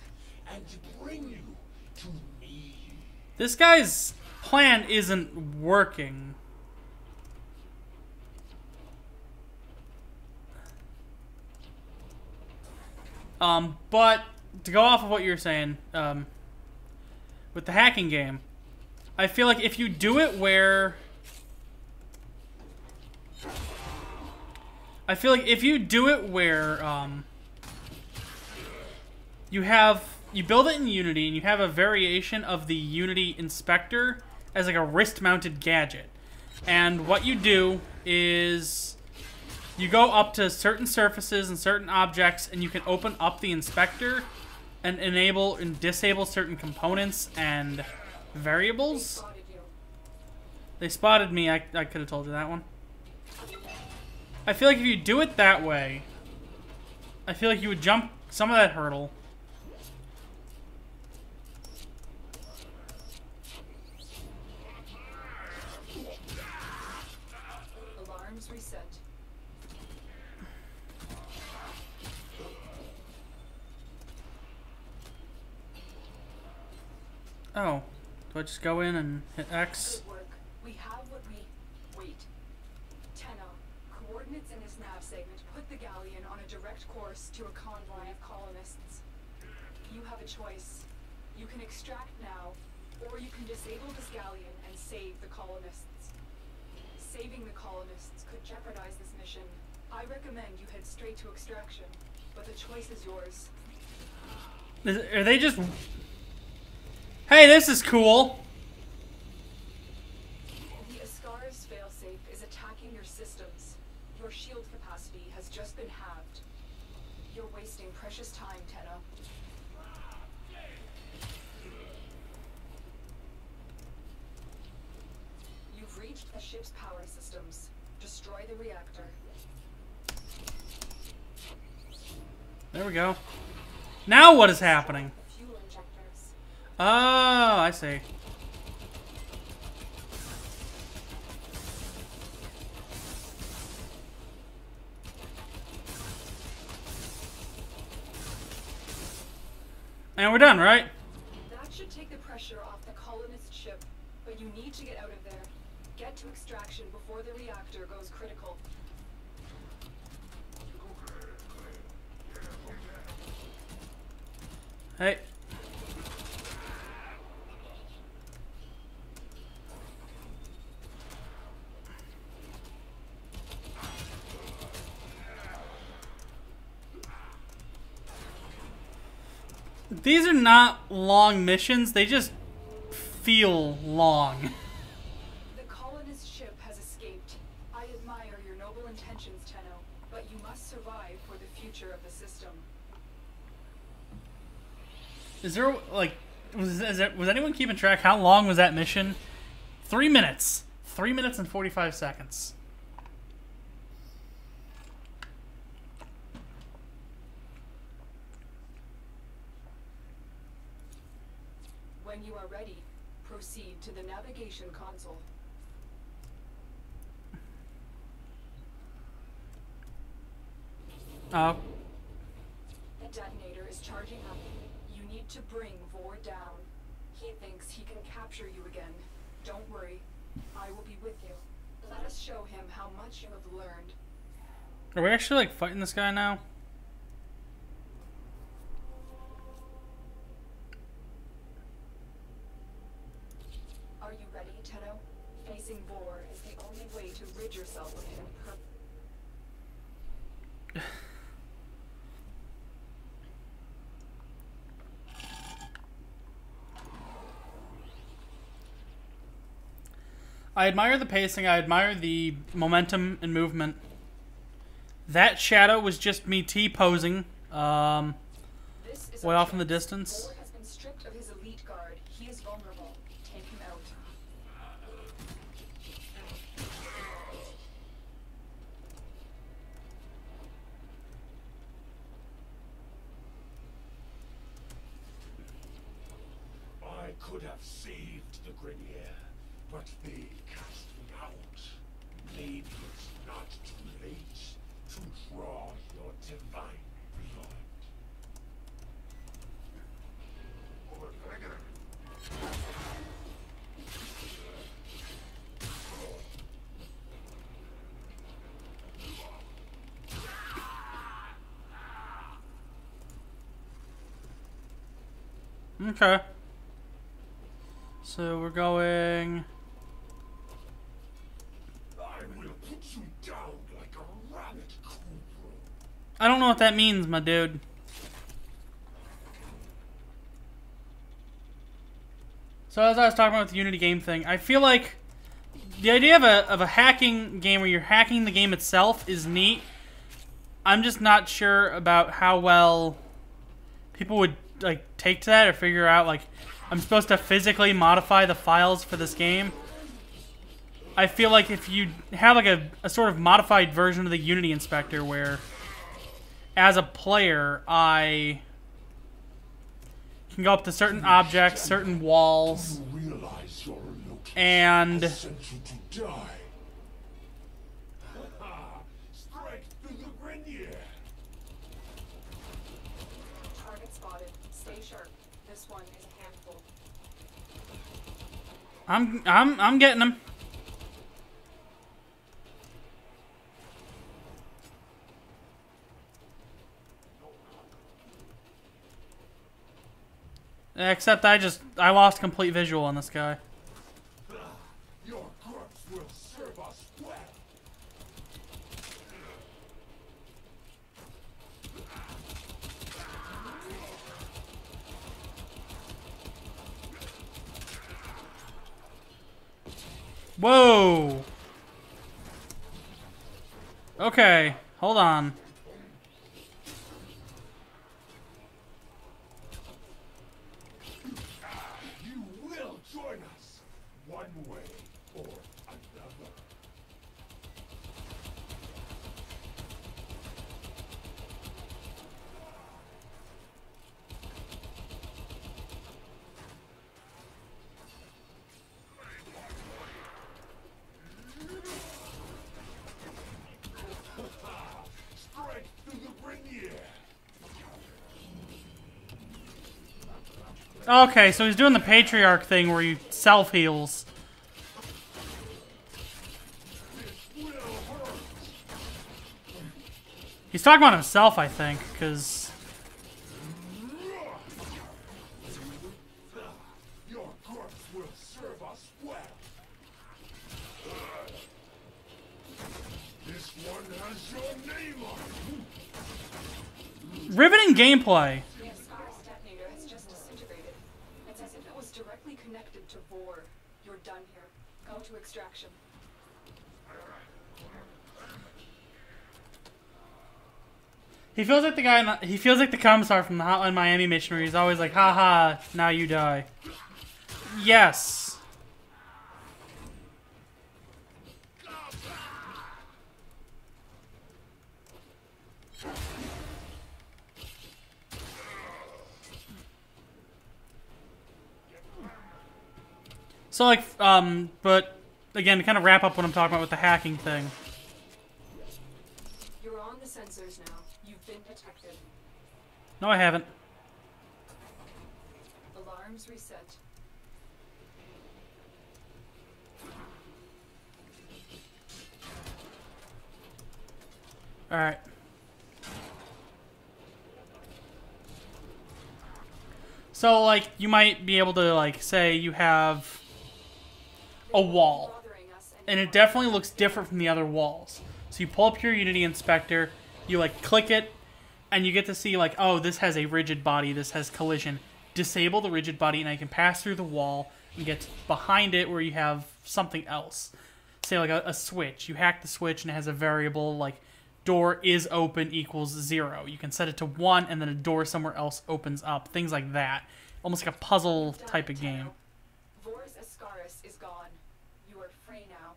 Speaker 7: and bring you to me.
Speaker 1: This guy's plan isn't working. But to go off of what you're saying, with the hacking game, I feel like if you do it where... you build it in Unity and you have a variation of the Unity inspector as like a wrist-mounted gadget. And what you do is you go up to certain surfaces and certain objects and you can open up the inspector and enable and disable certain components and variables.
Speaker 3: Spotted you.
Speaker 1: They spotted me. I could have told you that one. I feel like if you do it that way, I feel like you would jump some of that hurdle.
Speaker 3: Alarms reset.
Speaker 1: Oh, do I just go in and hit X?
Speaker 3: Good work. We have what we... Wait. Tenno, coordinates in this nav segment put the galleon on a direct course to a convoy of colonists. You have a choice. You can extract now, or you can disable this galleon and save the colonists. Saving the colonists could jeopardize this mission. I recommend you head straight to extraction, but the choice is yours.
Speaker 1: Are they just... Hey, this is cool.
Speaker 3: The Ascaris failsafe is attacking your systems. Your shield capacity has just been halved. You're wasting precious time, Tenno. You've reached the ship's power systems. Destroy the reactor.
Speaker 1: There we go. Now what is happening?
Speaker 3: Fuel injectors.
Speaker 1: Oh, I see. And we're done, right?
Speaker 3: That should take the pressure off the colonist ship, but you need to get out of there. Get to extraction before the reactor goes critical.
Speaker 1: Hey. These are not long missions, they just feel long.
Speaker 3: The colonist ship has escaped. I admire your noble intentions, Tenno, but you must survive for the future of the system.
Speaker 1: Is there, like, was anyone keeping track? How long was that mission? 3 minutes. 3 minutes and 45 seconds.
Speaker 3: When you are ready, proceed to the navigation console.
Speaker 1: Oh.
Speaker 3: The detonator is charging up. You need to bring Vor down. He thinks he can capture you again. Don't worry. I will be with you. Let us show him how much you have learned.
Speaker 1: Are we actually like fighting this guy now?
Speaker 3: Are you ready, Tenno? Facing Vor is the only way to rid yourself of him.
Speaker 1: I admire the pacing. I admire the momentum and movement. That shadow was just me T-posing. Way off in the distance.
Speaker 3: Vor has been stripped of his elite guard. He is vulnerable. Take him out.
Speaker 7: I could have saved the Grenier, but they cast me out. Maybe it's not too late to draw your divine blood.
Speaker 1: Okay. So we're going...
Speaker 7: I will put you down like a rabbit, Cobra.
Speaker 1: I don't know what that means, my dude. So as I was talking about the Unity game thing, I feel like the idea of a hacking game where you're hacking the game itself is neat. I'm just not sure about how well people would like take to that or figure out like I'm supposed to physically modify the files for this game. I feel like if you have like a sort of modified version of the Unity inspector where as a player I can go up to certain objects, certain walls,
Speaker 7: You realize your location
Speaker 1: and
Speaker 7: has sent you to die. Strike through the Grenier.
Speaker 3: Target spotted. Stay sharp. This one is a handful.
Speaker 1: I'm getting him. Except I lost complete visual on this guy.
Speaker 7: Your corpse will serve us well.
Speaker 1: Whoa. Okay, hold on.
Speaker 7: You will join us, one way or another. Strike through the Grenier.
Speaker 1: Okay, so he's doing the patriarch thing where he self-heals.
Speaker 7: Will hurt.
Speaker 1: He's talking about himself, I think, because...
Speaker 7: Your corpse will serve us well. This one has your name on it.
Speaker 1: Riveting gameplay.
Speaker 3: The Ascaris detonator has just disintegrated. It's as if it was directly connected to Vor. You're done here. Go to extraction.
Speaker 1: He feels like the guy. He feels like the commissar from the Hotline Miami mission, where he's always like, "Haha, now you die." Yes. So, like, but, again, to kind of wrap up what I'm talking about with the hacking thing.
Speaker 3: You're on the sensors now. You've been detected.
Speaker 1: No, I haven't.
Speaker 3: Alarms reset.
Speaker 1: Alright. So, like, you might be able to, like, say you have a wall. And it definitely looks different from the other walls. So you pull up your Unity Inspector, you, like, click it, and you get to see, like, oh, this has a rigid body, this has collision. Disable the rigid body, and I can pass through the wall and get behind it where you have something else. Say, like, a switch. You hack the switch, and it has a variable, like, door is open equals 0. You can set it to 1, and then a door somewhere else opens up. Things like that. Almost like a puzzle type of game.
Speaker 3: Vors Ascaris is gone. You are free now.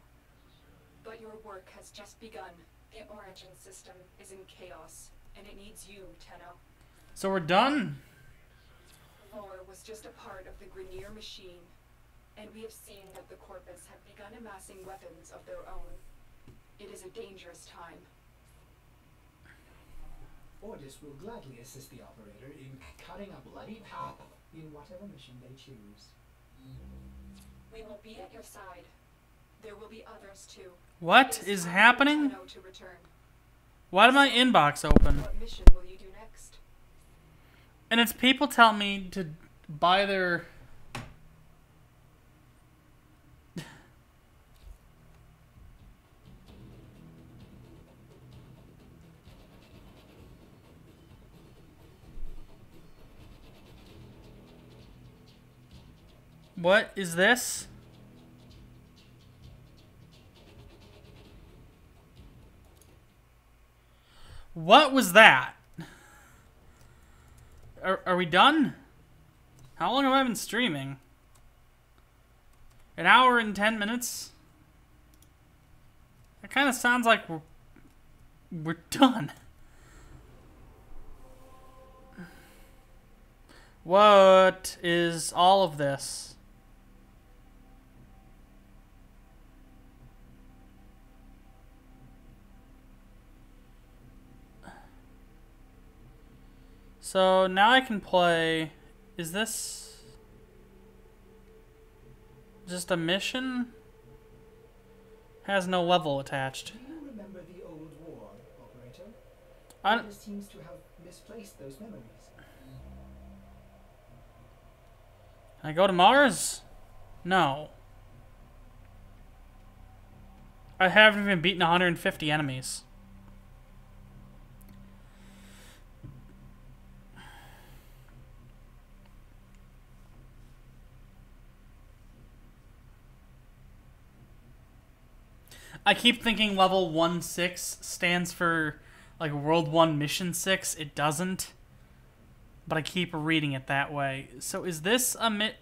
Speaker 3: But your work has just begun. The origin system is in chaos, and it needs you, Tenno.
Speaker 1: So we're done?
Speaker 3: Vor was just a part of the Grineer machine, and we have seen that the Corpus have begun amassing weapons of their own. It is a dangerous time.
Speaker 2: Ordis will gladly assist the operator in cutting a bloody path in whatever mission they choose.
Speaker 3: We will be at your side. There will be others too.
Speaker 1: What
Speaker 3: It
Speaker 1: is
Speaker 3: time
Speaker 1: happening?
Speaker 3: for Tenno to return.
Speaker 1: Why did my inbox open?
Speaker 3: What mission will you do next?
Speaker 1: And it's people telling me to buy their... What is this? What was that? Are we done? How long have I been streaming? An hour and 10 minutes? That kind of sounds like we're done. What is all of this? So now I can play. Is this just a mission? Has no level attached.
Speaker 2: Do you remember the old war, operator?
Speaker 1: I
Speaker 2: Ordis seems to have misplaced those memories.
Speaker 1: Can I go to Mars? No. I haven't even beaten 150 enemies. I keep thinking level 1-6 stands for like World 1 Mission 6. It doesn't. But I keep reading it that way. So is this a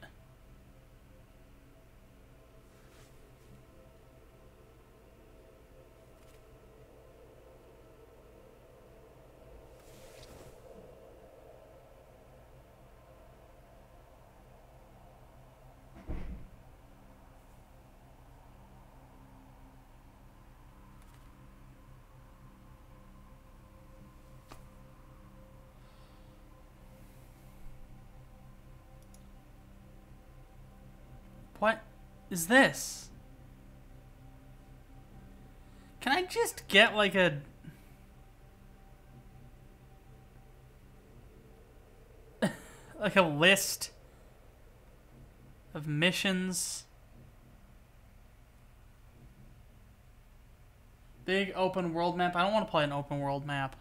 Speaker 1: What is this? Can I just get like a... like a list of missions? Big open world map. I don't want to play an open world map.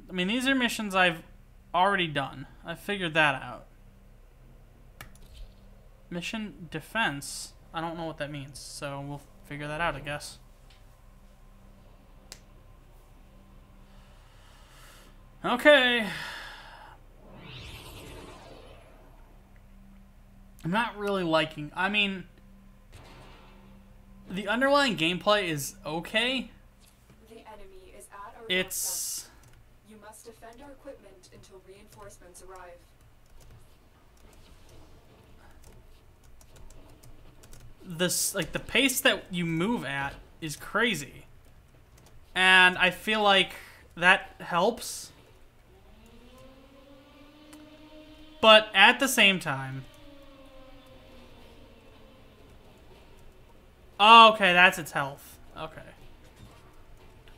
Speaker 1: I mean, these are missions I've already done. I figured that out. Mission defense. I don't know what that means, so we'll figure that out, I guess. Okay. I'm not really liking... I mean... the underlying gameplay is okay.
Speaker 3: The enemy is at our
Speaker 1: It's...
Speaker 3: doorstep. You must defend our equipment until reinforcements arrive.
Speaker 1: this, like, the pace that you move at is crazy. And I feel like that helps. But at the same time... Oh, okay, that's its health. Okay.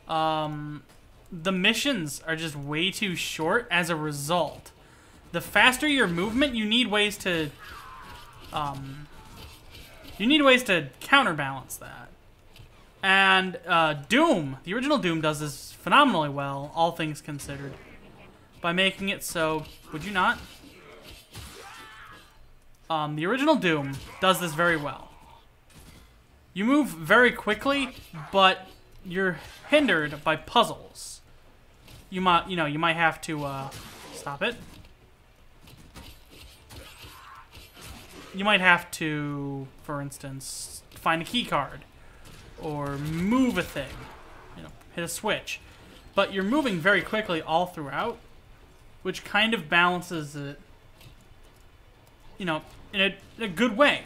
Speaker 1: The missions are just way too short as a result. The faster your movement, you need ways to... you need ways to counterbalance that. And Doom, the original Doom, does this phenomenally well, all things considered. By making it so... Would you not? The original Doom does this very well. You move very quickly, but you're hindered by puzzles. You might have to stop it. You might have to, for instance, find a key card or move a thing. Hit a switch. But you're moving very quickly all throughout, which kind of balances it, in a good way.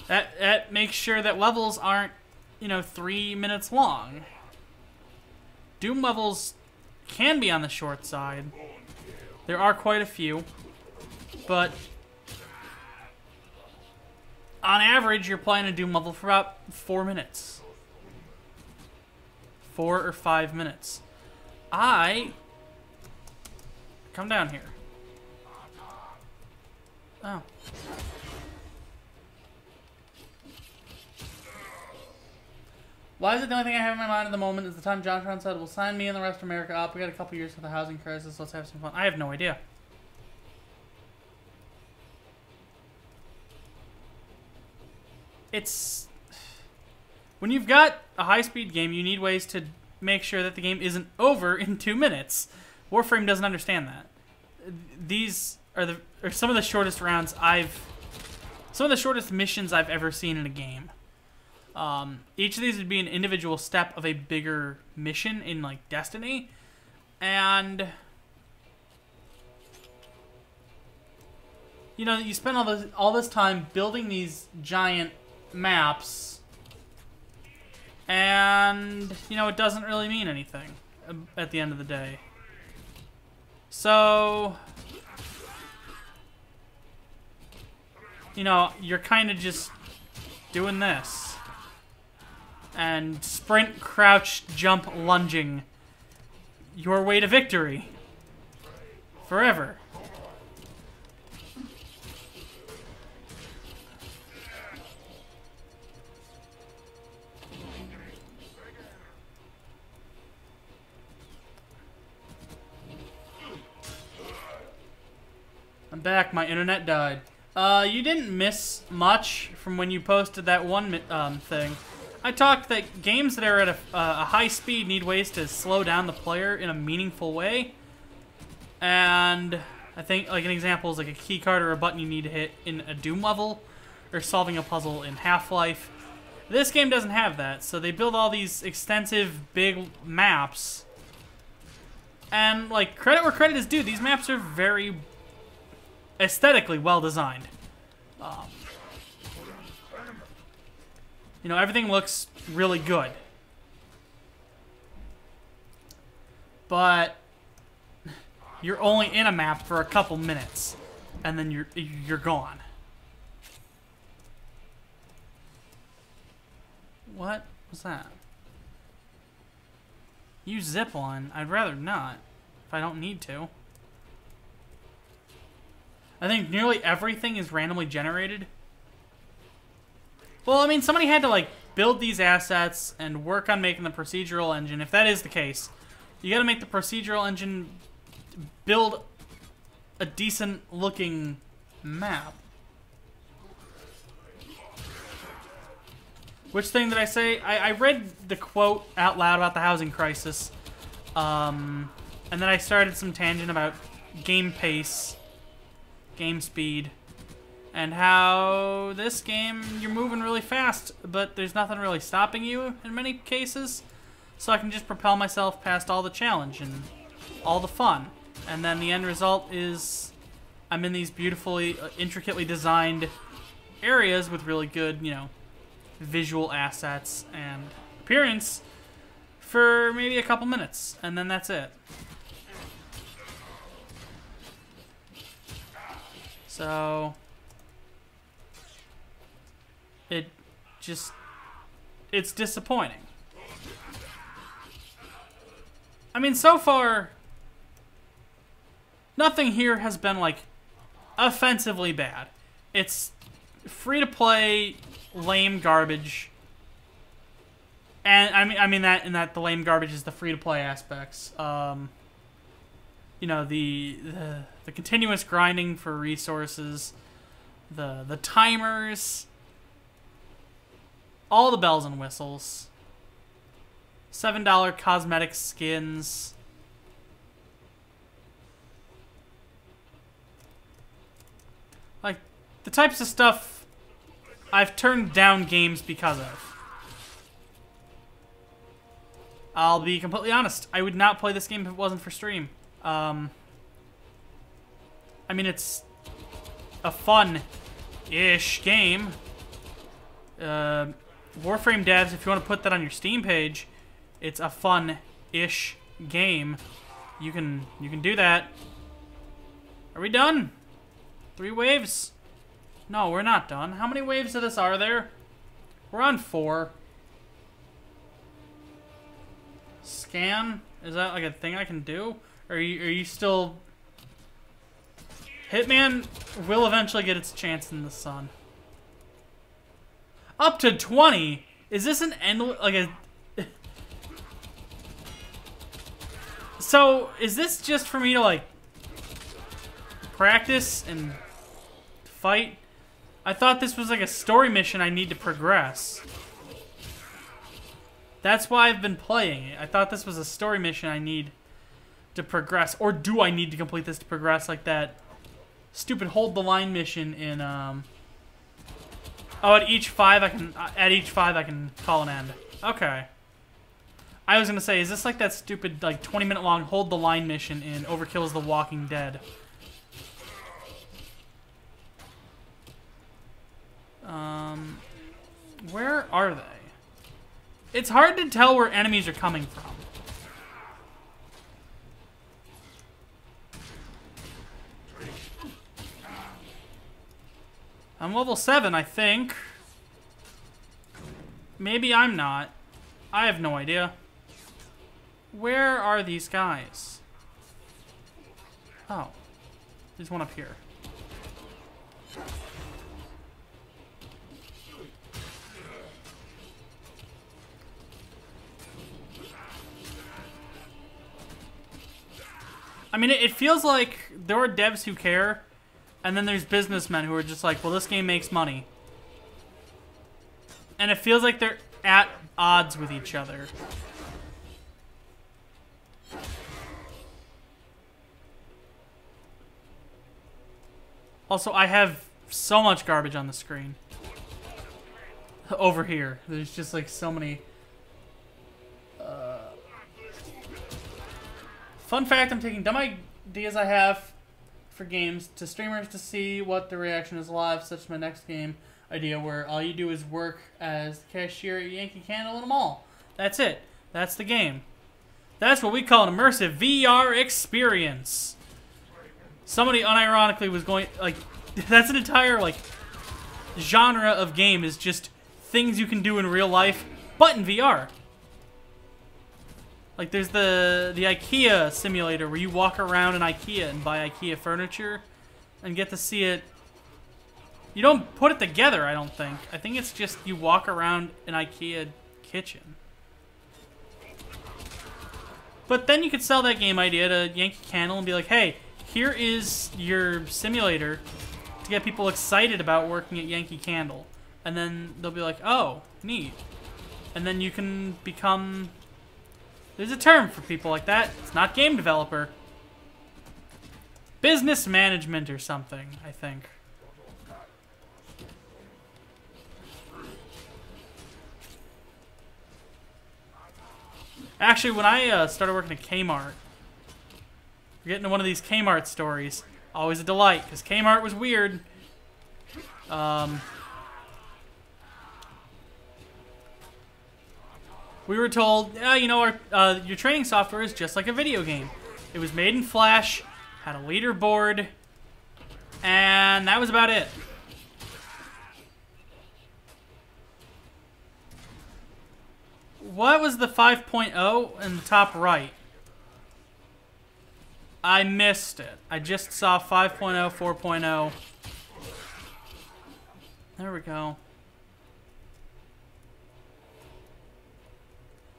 Speaker 1: That makes sure that levels aren't, 3 minutes long. Doom levels can be on the short side. There are quite a few. But on average, you're playing a Doom level for about 4 minutes. 4 or 5 minutes. Come down here. Oh. Why is it the only thing I have in my mind at the moment is the time Jontron said, "We'll sign me and the rest of America up. We got a couple years for the housing crisis. Let's have some fun." I have no idea. It's... When you've got a high-speed game, you need ways to make sure that the game isn't over in 2 minutes. Warframe doesn't understand that. These are some of the shortest rounds some of the shortest missions I've ever seen in a game. Each of these would be an individual step of a bigger mission in, like, Destiny. And... you spend all this time building these giant maps, and, it doesn't really mean anything at the end of the day. So... you're kind of just doing this. And sprint, crouch, jump, lunging your way to victory. Forever. I'm back. My internet died. You didn't miss much from when you posted that one thing. I talked that games that are at a high speed need ways to slow down the player in a meaningful way. And I think, like, an example is like a key card or a button you need to hit in a Doom level, or solving a puzzle in Half-Life. This game doesn't have that, so they build all these extensive, big maps. And, like, credit where credit is due, these maps are very aesthetically well designed. Everything looks really good. But you're only in a map for a couple minutes, and then you're gone. What was that? Use zip line. I'd rather not, if I don't need to. I think nearly everything is randomly generated. Well, I mean, somebody had to, like, build these assets and work on making the procedural engine. If that is the case, you gotta make the procedural engine build a decent-looking map. Which thing did I say? I read the quote out loud about the housing crisis. And then I started some tangent about game pace, game speed, and how this game, you're moving really fast, but there's nothing really stopping you in many cases. So I can just propel myself past all the challenge and all the fun. And then the end result is I'm in these beautifully, intricately designed areas with really good, you know, visual assets and appearance for maybe a couple minutes, and then that's it. So it's disappointing. I mean, so far, nothing here has been, like, offensively bad. It's free-to-play, lame garbage. And I mean that in that the lame garbage is the free-to-play aspects. You know, the continuous grinding for resources, the timers, all the bells and whistles. $7 cosmetic skins. Like, the types of stuff I've turned down games because of. I'll be completely honest. I would not play this game if it wasn't for stream. I mean, it's a fun-ish game. Warframe devs, if you want to put that on your Steam page, it's a fun-ish game. You can do that. Are we done? 3 waves? No, we're not done. How many waves of this are there? We're on 4. Scan? Is that like a thing I can do? Or are you still... Hitman will eventually get its chance in the sun. Up to 20? Is this an endless... like a... So, is this just for me to, like, practice and fight? I thought this was like a story mission I need to progress. That's why I've been playing it. I thought this was a story mission I need to progress. Or do I need to complete this to progress, like that stupid hold the line mission in, Oh, at each 5 I can call an end. Okay. I was gonna say, is this like that stupid, like, 20-minute long hold the line mission in Overkill's The Walking Dead? Where are they? It's hard to tell where enemies are coming from. I'm level 7, I think. Maybe I'm not. I have no idea. Where are these guys? Oh. There's one up here. I mean, it feels like there are devs who care, and then there's businessmen who are just like, well, this game makes money. And it feels like they're at odds with each other. Also, I have so much garbage on the screen. Over here. There's just like so many... Fun fact, I'm taking dumb ideas I have for games to streamers to see what the reaction is live, such as my next game idea where all you do is work as the cashier at Yankee Candle in a mall. That's it. That's the game. That's what we call an immersive VR experience. Somebody unironically was going, like, that's an entire, like, genre of game is just things you can do in real life, but in VR. Like, there's the IKEA simulator where you walk around in IKEA and buy IKEA furniture and get to see it. You don't put it together, I don't think. I think it's just you walk around an IKEA kitchen. But then you could sell that game idea to Yankee Candle and be like, hey, here is your simulator to get people excited about working at Yankee Candle. And then they'll be like, oh, neat. And then you can become... There's a term for people like that. It's not game developer. Business management or something, I think. Actually, when I started working at Kmart, we're getting to one of these Kmart stories. Always a delight, because Kmart was weird. We were told, yeah, you know, your training software is just like a video game. It was made in Flash, had a leaderboard, and that was about it. What was the 5.0 in the top right? I missed it. I just saw 5.0, 4.0. There we go.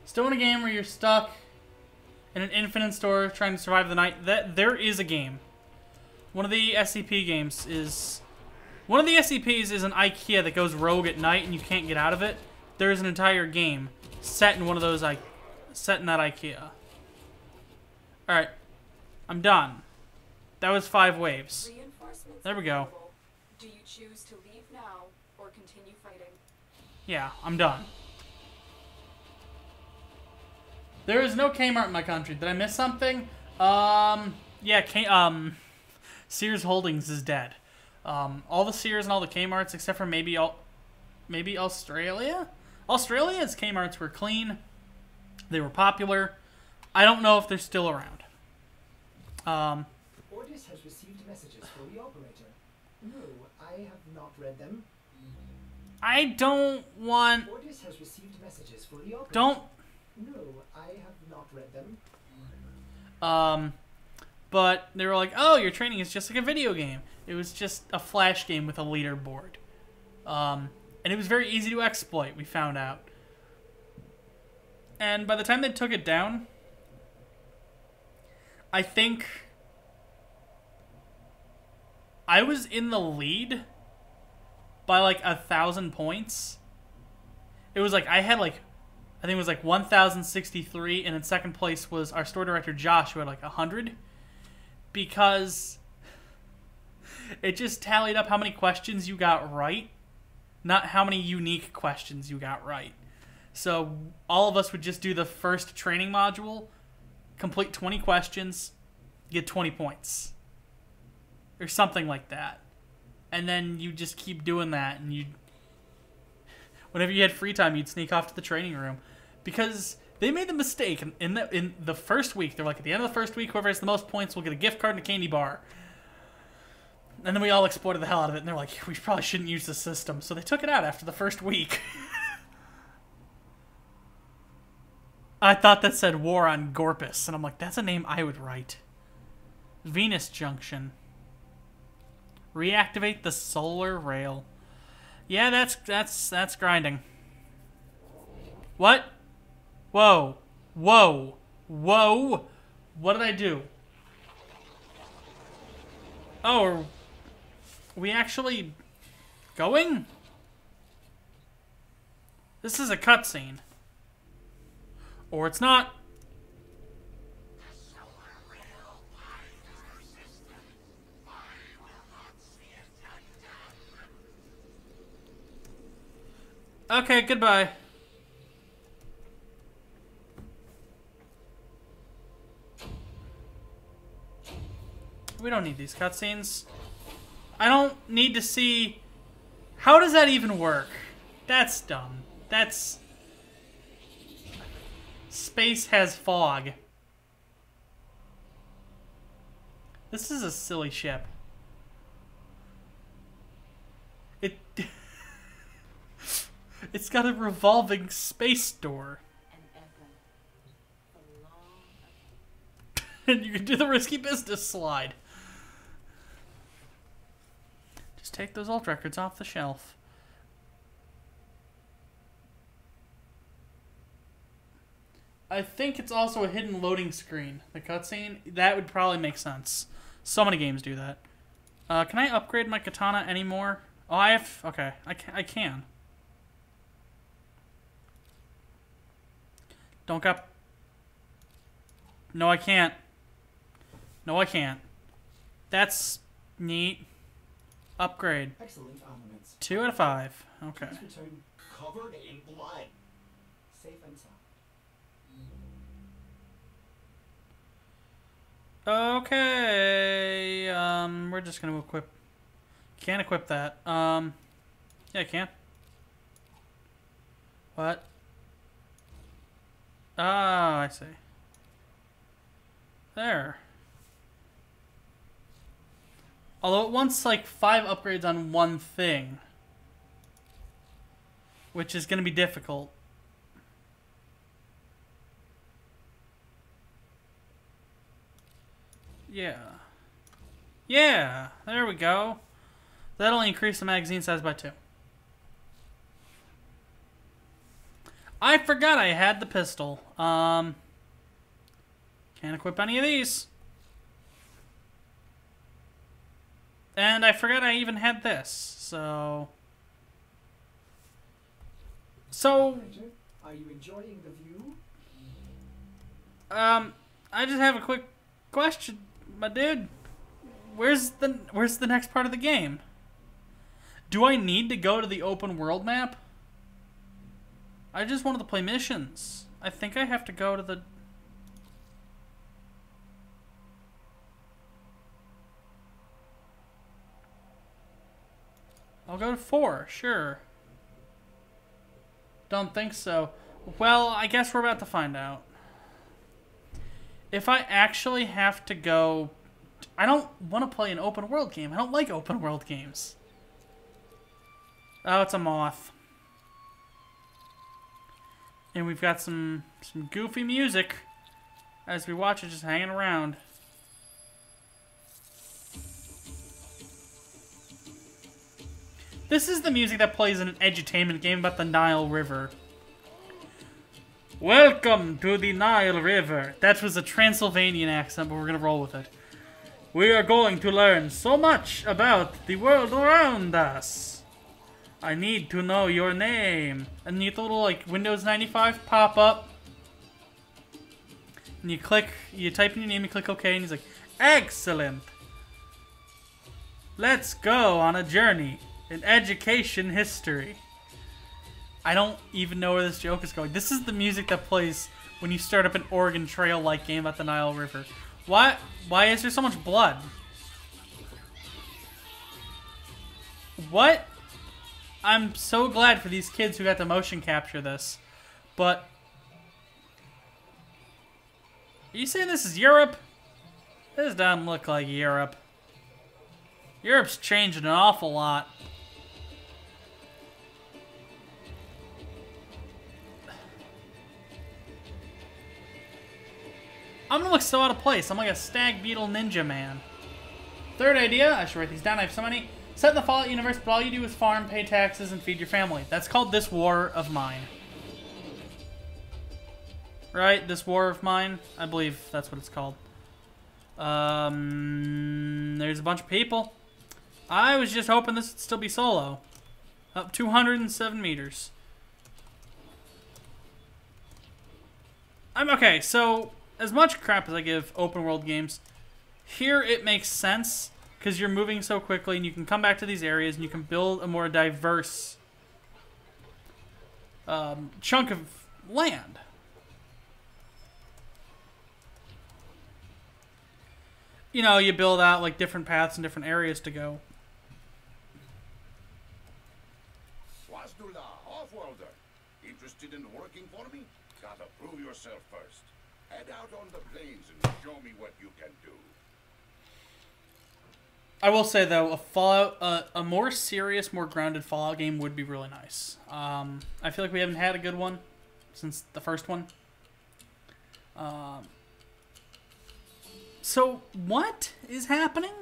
Speaker 1: Still in a game where you're stuck in an infinite store trying to survive the night. There is a game. One of the SCP games is... One of the SCPs is an IKEA that goes rogue at night and you can't get out of it. There is an entire game set in one of those... set in that IKEA. Alright. I'm done. That was 5 waves. There we go.
Speaker 3: Do you choose to leave now or continue fighting?
Speaker 1: Yeah, I'm done. There is no Kmart in my country. Did I miss something? Yeah, Sears Holdings is dead. All the Sears and all the Kmarts, except for maybe Australia? Australia's Kmarts were clean. They were popular. I don't know if they're still around.
Speaker 2: Ordis has received messages for the operator. No, I have not read them.
Speaker 1: I don't want...
Speaker 2: Ordis has received messages for the operator.
Speaker 1: Don't...
Speaker 2: No, I have not read them.
Speaker 1: But they were like, oh, your training is just like a video game. It was just a Flash game with a leaderboard. And it was very easy to exploit, we found out. And by the time they took it down, I think I was in the lead by like 1,000 points. It was like, I had like, I think it was like 1,063, and in second place was our store director, Josh, who had like 100. Because it just tallied up how many questions you got right, not how many unique questions you got right. So all of us would just do the first training module, complete 20 questions, get 20 points. Or something like that. And then you just keep doing that, and whenever you had free time, you'd sneak off to the training room. Because they made the mistake in the first week. They're like, at the end of the first week, whoever has the most points will get a gift card and a candy bar. And then we all exploited the hell out of it, and they're like, we probably shouldn't use the system. So they took it out after the first week. I thought that said War on Gorpus, and I'm like, that's a name I would write. Venus Junction. Reactivate the solar rail. Yeah, that's grinding. What? Whoa. Whoa. Whoa. What did I do? Oh, are we actually going? This is a cutscene. Or it's not. Okay, goodbye. We don't need these cutscenes. I don't need to see... How does that even work? That's dumb. That's... Space has fog. This is a silly ship. It's got a revolving space door. And you can do the risky business slide. Just take those old records off the shelf. I think it's also a hidden loading screen. The cutscene, that would probably make sense. So many games do that. Can I upgrade my katana anymore? Oh, I have... Okay, I can. Don't got... No, I can't. No, I can't. That's neat. Upgrade.
Speaker 2: Excellent armaments.
Speaker 1: 2 out of 5. Okay.
Speaker 2: Please return covered in blood. Safe and sound.
Speaker 1: Okay. we're just gonna equip. Can't equip that. Yeah, I can. What? Ah, I see. There. Although it wants like 5 upgrades on one thing, which is gonna be difficult. Yeah. Yeah, there we go. That'll increase the magazine size by 2. I forgot I had the pistol. Can't equip any of these. And I forgot I even had this, so...
Speaker 2: Are you enjoying the view?
Speaker 1: I just have a quick question, my dude. Where's the next part of the game? Do I need to go to the open world map? I just wanted to play missions. I think I have to go to the... I'll go to 4, sure. Don't think so. Well, I guess we're about to find out. If I actually have to go... I don't want to play an open world game. I don't like open world games. Oh, it's a moth. And we've got some goofy music as we watch it just hanging around. This is the music that plays in an edutainment game about the Nile River. Welcome to the Nile River. That was a Transylvanian accent, but we're going to roll with it. We are going to learn so much about the world around us. I need to know your name. And you get the little, like, Windows 95 pop-up. And you click, you type in your name, you click OK, and he's like, excellent. Let's go on a journey in education history. I don't even know where this joke is going. This is the music that plays when you start up an Oregon Trail-like game at the Nile River. Why is there so much blood? What? I'm so glad for these kids who got to motion capture this. But... Are you saying this is Europe? This doesn't look like Europe. Europe's changed an awful lot. I'm gonna look so out of place. I'm like a stag beetle ninja man. Third idea, I should write these down, I have so many. Set in the Fallout universe, but all you do is farm, pay taxes, and feed your family. That's called This War of Mine. Right? This War of Mine? I believe that's what it's called. There's a bunch of people. I was just hoping this would still be solo. Up 207 meters. I'm okay, so... As much crap as I give open world games, here it makes sense because you're moving so quickly and you can come back to these areas and you can build a more diverse chunk of land. You know, you build out like different paths and different areas to go.
Speaker 7: Swazdula, off-worlder. Interested in working for me? Gotta prove yourself first. Head out on the plains and show me what you can do.
Speaker 1: I will say though, a more serious, more grounded Fallout game would be really nice. I feel like we haven't had a good one since the first one. So what is happening?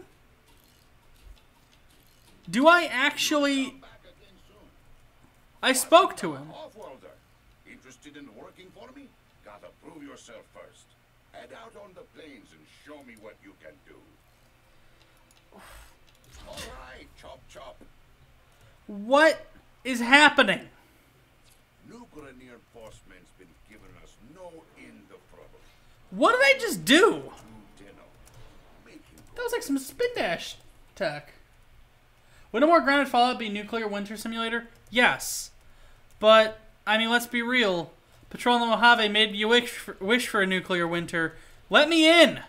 Speaker 1: Do I actually? I spoke to him.
Speaker 7: Off-worlder. Interested in working for me? Gotta prove yourself first. Head out on the plains and show me what you can do. Alright, chop chop.
Speaker 1: What is happening?
Speaker 7: Nuclear Postman's been giving us no end of trouble.
Speaker 1: What did I just do?
Speaker 7: Dinner. Make him
Speaker 1: That was like some spin dash tech. Would a more grounded Fallout be Nuclear Winter Simulator? Yes. But, I mean, let's be real. Patrol in the Mojave made you wish for a nuclear winter. Let me in!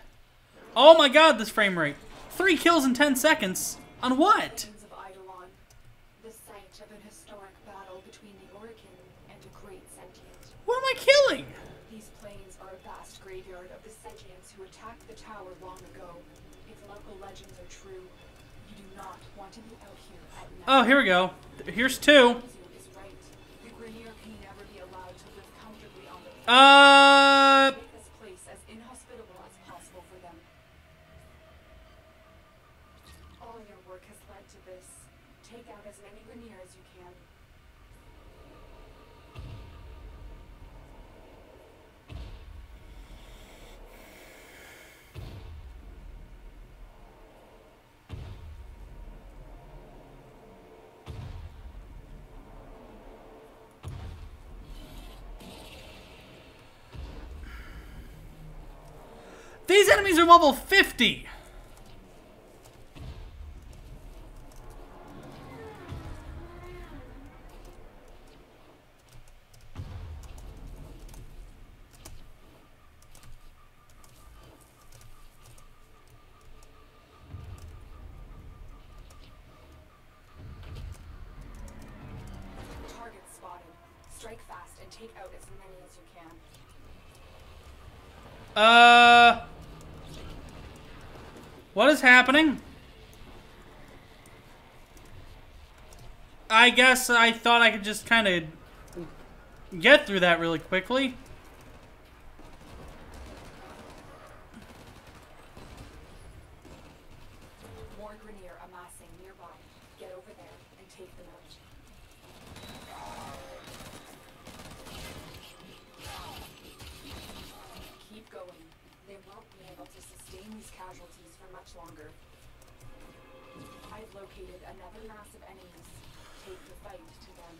Speaker 1: Oh my god, this frame rate. 3 kills in 10 seconds. On what?
Speaker 3: Plains of Eidolon, the site of an historic battle between the Orichin and a great sentient.
Speaker 1: What am I killing?
Speaker 3: These plains are a vast graveyard of the sentients who attacked the tower long ago. If local legends are true, you do not want to be out here at night.
Speaker 1: Oh, here we go. Here's 2.
Speaker 3: Zoom is right. The Grineer can never be allowed to live comfortably on the planet. Make this place as inhospitable as possible for them. All your work has led to this. Take out as many Grineer as you can.
Speaker 1: These enemies are level 50.
Speaker 3: Target spotted. Strike fast and take out as many as you can.
Speaker 1: What is happening? I guess I thought I could just kind of get through that really quickly.
Speaker 3: More Grineer amassing nearby. Get over there and take them out. Keep going. They won't be able to sustain these casualties for much longer. I've located another mass of enemies. Take the fight to them.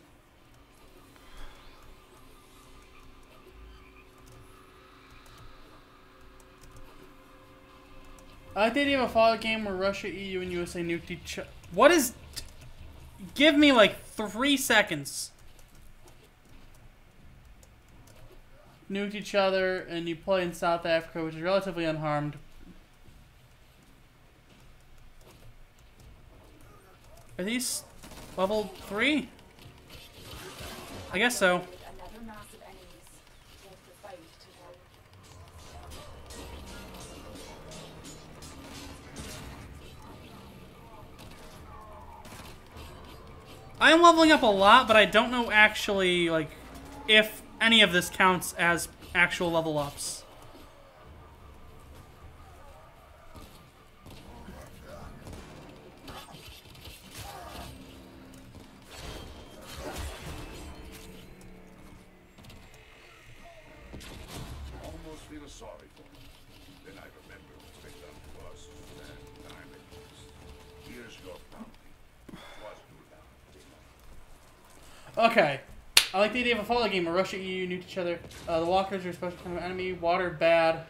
Speaker 1: I like the idea of a Fallout game where Russia, EU, and USA nuked each other. What is... Give me like 3 seconds. Nuked each other, and you play in South Africa, which is relatively unharmed. Are these level 3? I guess so.
Speaker 3: Another mass of enemies. Take the fight to them.
Speaker 1: I am leveling up a lot, but I don't know actually, like, if any of this counts as actual level ups.
Speaker 7: Almost feel sorry for them. Then I remember what they done to us that time it was. Here's your bounty. Was too loud.
Speaker 1: Okay. I like the idea of a Fallout game where Russia, EU nuked each other. The walkers are a special kind of enemy. Water, bad.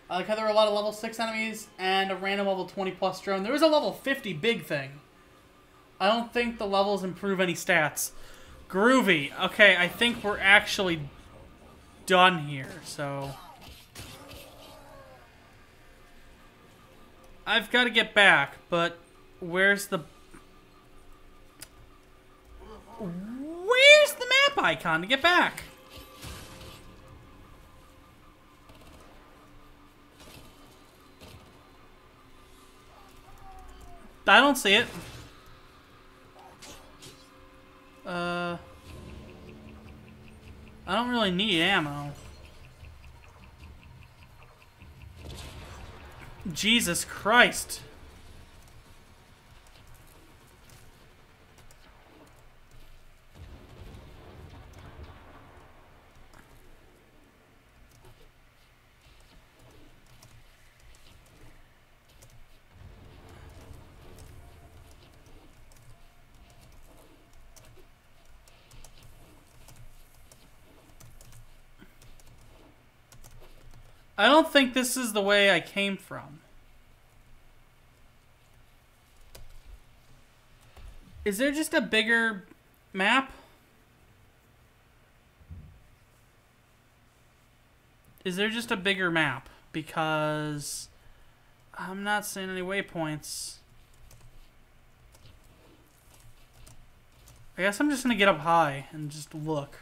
Speaker 1: I like how there were a lot of level 6 enemies and a random level 20 plus drone. There was a level 50 big thing. I don't think the levels improve any stats. Groovy. Okay, I think we're actually done here, so... I've got to get back, but where's the... Where's the map icon to get back? I don't see it. I don't really need ammo. Jesus Christ. I don't think this is the way I came from. Is there just a bigger map? Is there just a bigger map? Because I'm not seeing any waypoints. I guess I'm just gonna get up high and just look.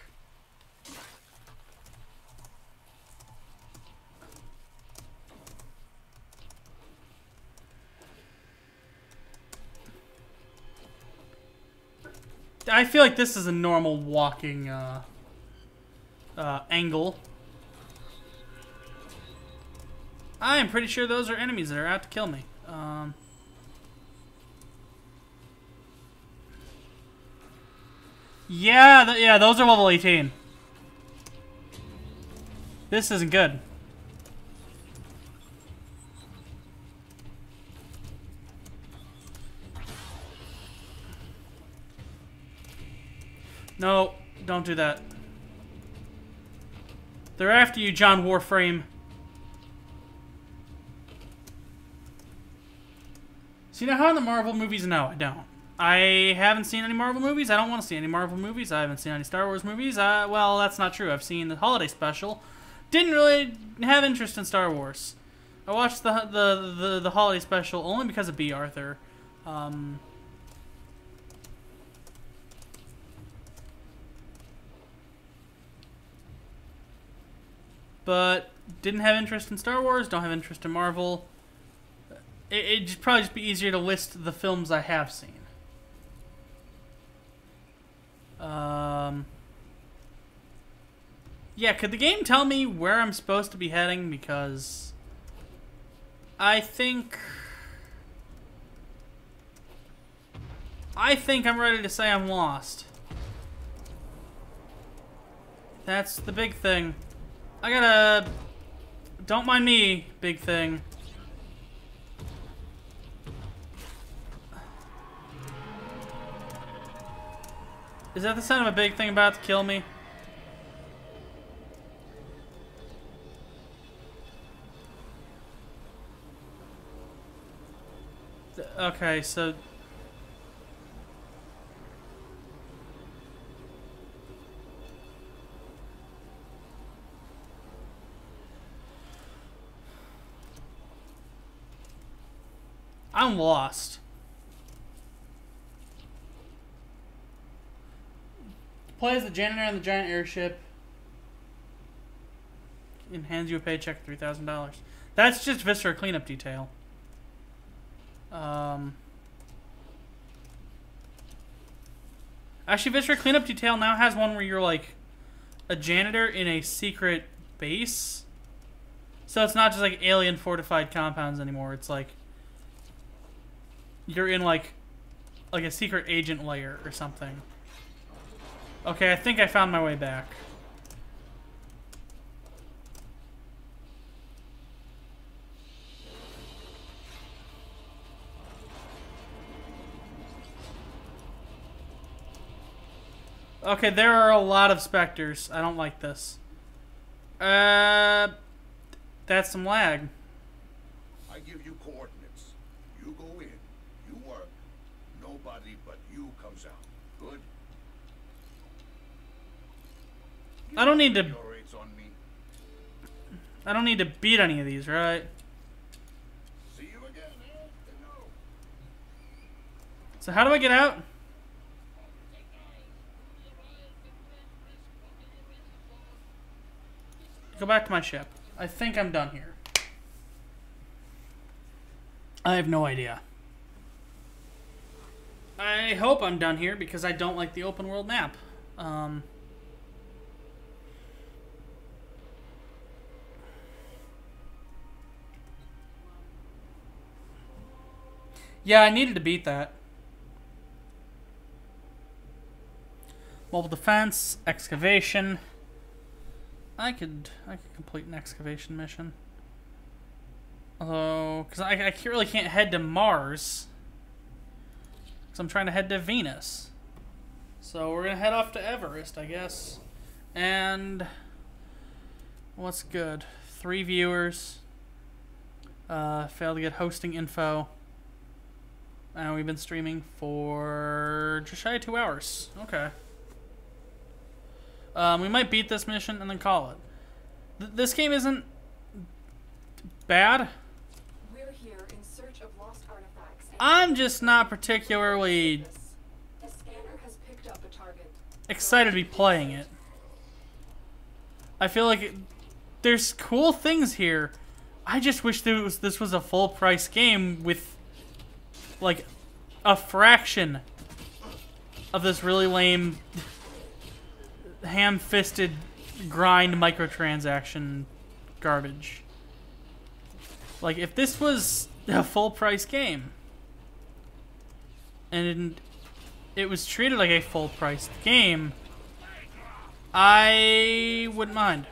Speaker 1: I feel like this is a normal walking angle. I am pretty sure those are enemies that are out to kill me. Yeah, those are level 18. This isn't good. No, don't do that. They're after you, John Warframe. So you know how in the Marvel movies? No, I don't. I haven't seen any Marvel movies. I don't want to see any Marvel movies. I haven't seen any Star Wars movies. Well, that's not true. I've seen the holiday special. Didn't really have interest in Star Wars. I watched the holiday special only because of B. Arthur. But didn't have interest in Star Wars. Don't have interest in Marvel. It'd probably just be easier to list the films I have seen. Yeah, could the game tell me where I'm supposed to be heading? Because I think I'm ready to say I'm lost. That's the big thing. I gotta... Don't mind me, big thing. Is that the sound of a big thing about to kill me? Okay, so... I'm lost. Play as the janitor on the giant airship and hands you a paycheck of $3,000. That's just Viscera cleanup detail. Actually, Viscera cleanup detail now has one where you're like a janitor in a secret base. So it's not just like alien fortified compounds anymore. It's like you're in like a secret agent layer or something. Okay, I think I found my way back. Okay, there are a lot of specters. I don't like this. That's some lag.
Speaker 7: I give you coordinates. You go in, you work. Nobody but you comes out. Good?
Speaker 1: I don't need to...
Speaker 7: Your rates on me.
Speaker 1: I don't need to beat any of these, right?
Speaker 7: See you again, eh? No.
Speaker 1: So how do I get out? Go back to my ship. I think I'm done here. I have no idea. I hope I'm done here because I don't like the open world map. Yeah, I needed to beat that. Mobile defense, excavation. I could complete an excavation mission. Although, because I really can't head to Mars. Because I'm trying to head to Venus. So we're going to head off to Everest, I guess. And what's good? 3 viewers. Failed to get hosting info. And we've been streaming for just shy of 2 hours. Okay. We might beat this mission and then call it. This game isn't bad.
Speaker 3: We're here
Speaker 1: I'm just not particularly
Speaker 3: The scanner has picked up a target.
Speaker 1: excited to be playing it. I feel like there's cool things here. I just wish this was a full price game with like a fraction of this really lame ham-fisted grind microtransaction garbage. Like if this was a full price game and it was treated like a full priced game, I wouldn't mind.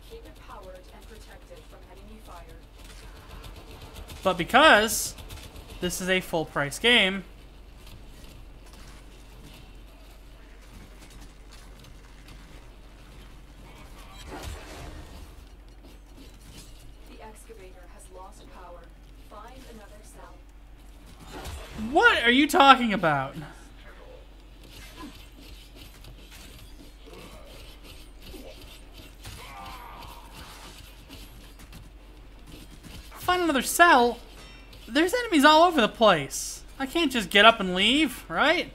Speaker 3: Keep it powered and protected from enemy fire.
Speaker 1: But because this is a full price game,
Speaker 3: The excavator has lost power. Find another cell.
Speaker 1: what are you talking about? Find another cell? There's enemies all over the place. I can't just get up and leave, right?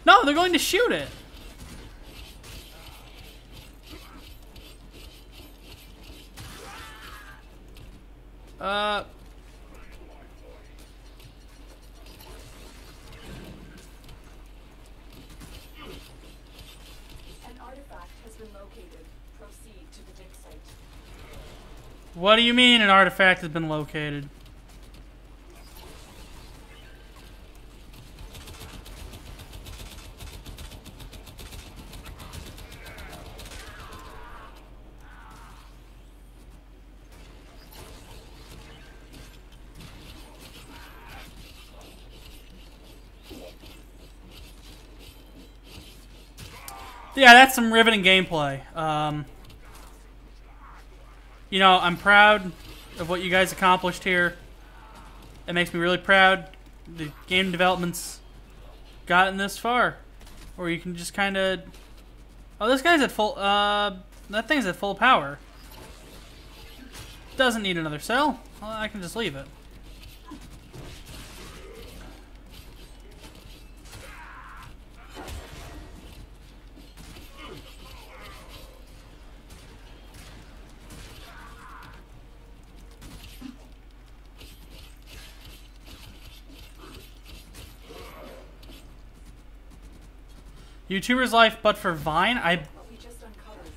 Speaker 1: No, they're going to shoot it.
Speaker 3: An artifact has been located. Proceed to the dig site.
Speaker 1: What do you mean an artifact has been located? Yeah, that's some riveting gameplay. You know, I'm proud of what you guys accomplished here. It makes me really proud. The game development's gotten this far, where you can just kind of. Oh, this guy's at full. That thing's at full power. Doesn't need another cell. Well, I can just leave it. YouTuber's life, but for Vine,
Speaker 3: What we just uncovered.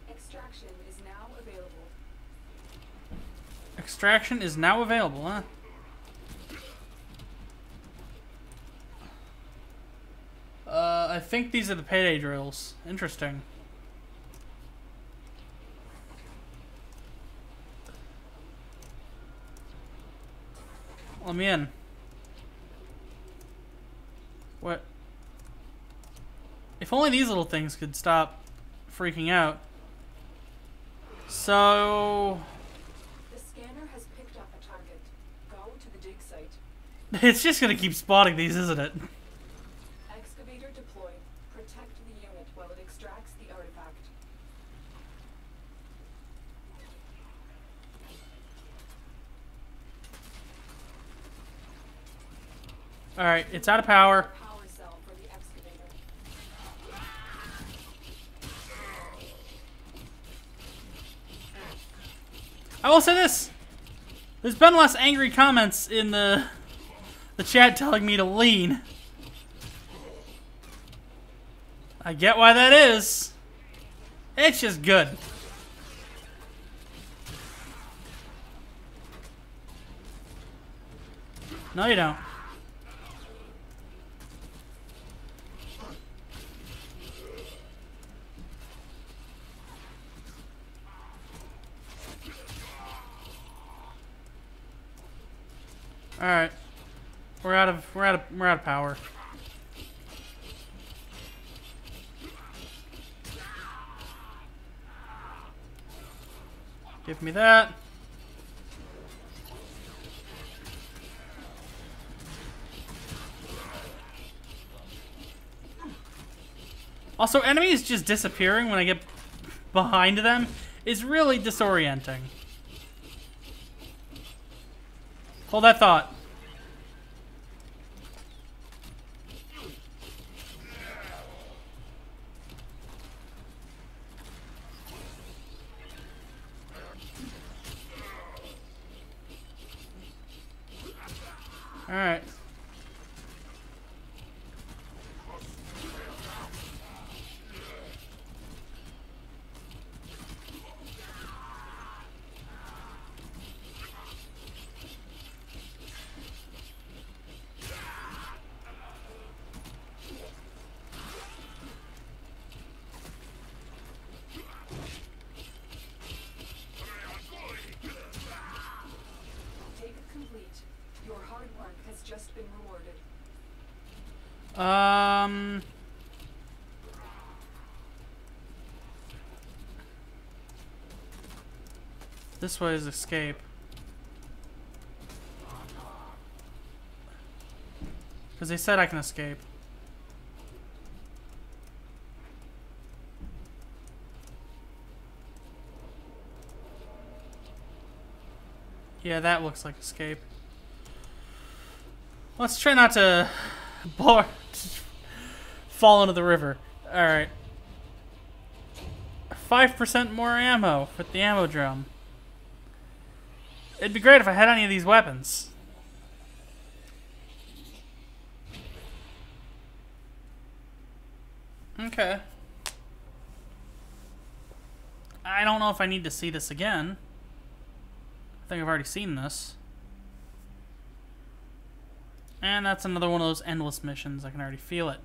Speaker 3: Extraction is now available.
Speaker 1: Extraction is now available, huh? I think these are the payday drills. Interesting. Let me in. What? If only these little things could stop freaking out. So...
Speaker 3: The scanner has picked up a target. Go to the dig site.
Speaker 1: it's just gonna keep spotting these, isn't it?
Speaker 3: Excavator deployed. Protect the unit while it extracts the artifact.
Speaker 1: Alright, it's out of power.
Speaker 3: Power cell for the excavator.
Speaker 1: I will say this. There's been less angry comments in the chat telling me to lean. I get why that is. It's just good. No, you don't. All right, we're out of power. Give me that. Also, enemies just disappearing when I get behind them is really disorienting. Hold that thought. Alright.
Speaker 3: Take it complete. Your hard work has just been rewarded.
Speaker 1: This way is escape. Because they said I can escape. Yeah, that looks like escape. Let's try not to fall into the river. Alright. 5% more ammo with the ammo drum. It'd be great if I had any of these weapons. Okay. I don't know if I need to see this again. I think I've already seen this. And that's another one of those endless missions. I can already feel it.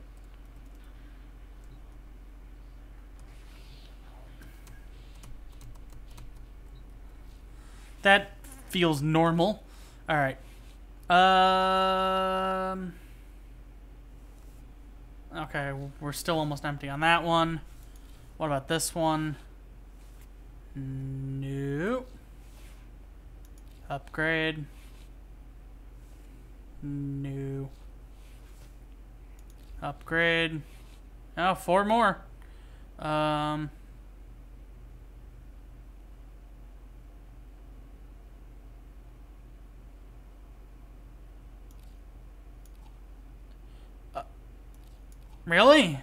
Speaker 1: That feels normal. Alright. Okay, we're still almost empty on that one. What about this one? Nope. Upgrade. No. Upgrade. Oh, 4 more. Really?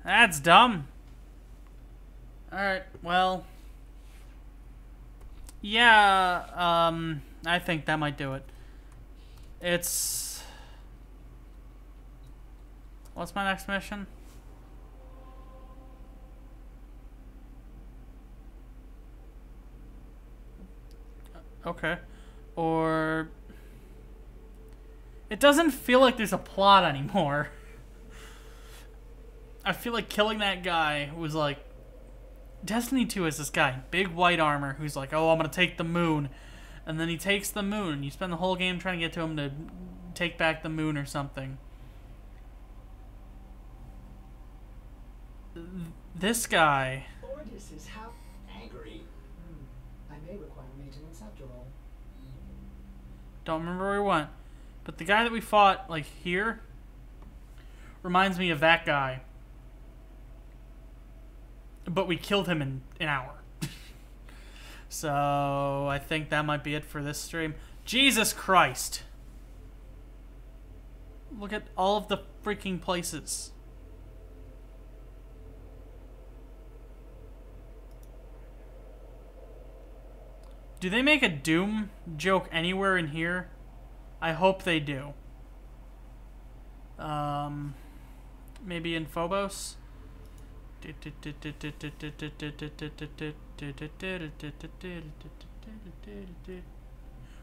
Speaker 1: That's dumb. Alright, well. Yeah, I think that might do it. It's... What's my next mission? Okay. Or... It doesn't feel like there's a plot anymore. I feel like killing that guy was like... Destiny 2 is this guy, big white armor, who's like, oh, I'm gonna take the moon. And then he takes the moon. You spend the whole game trying to get to him to take back the moon or something. This guy...
Speaker 2: Ordis is how angry. I may require maintenance after all.
Speaker 1: Don't remember where we went. But the guy that we fought, like, here... reminds me of that guy. But we killed him in an hour. So, I think that might be it for this stream. Jesus Christ! Look at all of the freaking places. Do they make a Doom joke anywhere in here? I hope they do. Maybe in Phobos?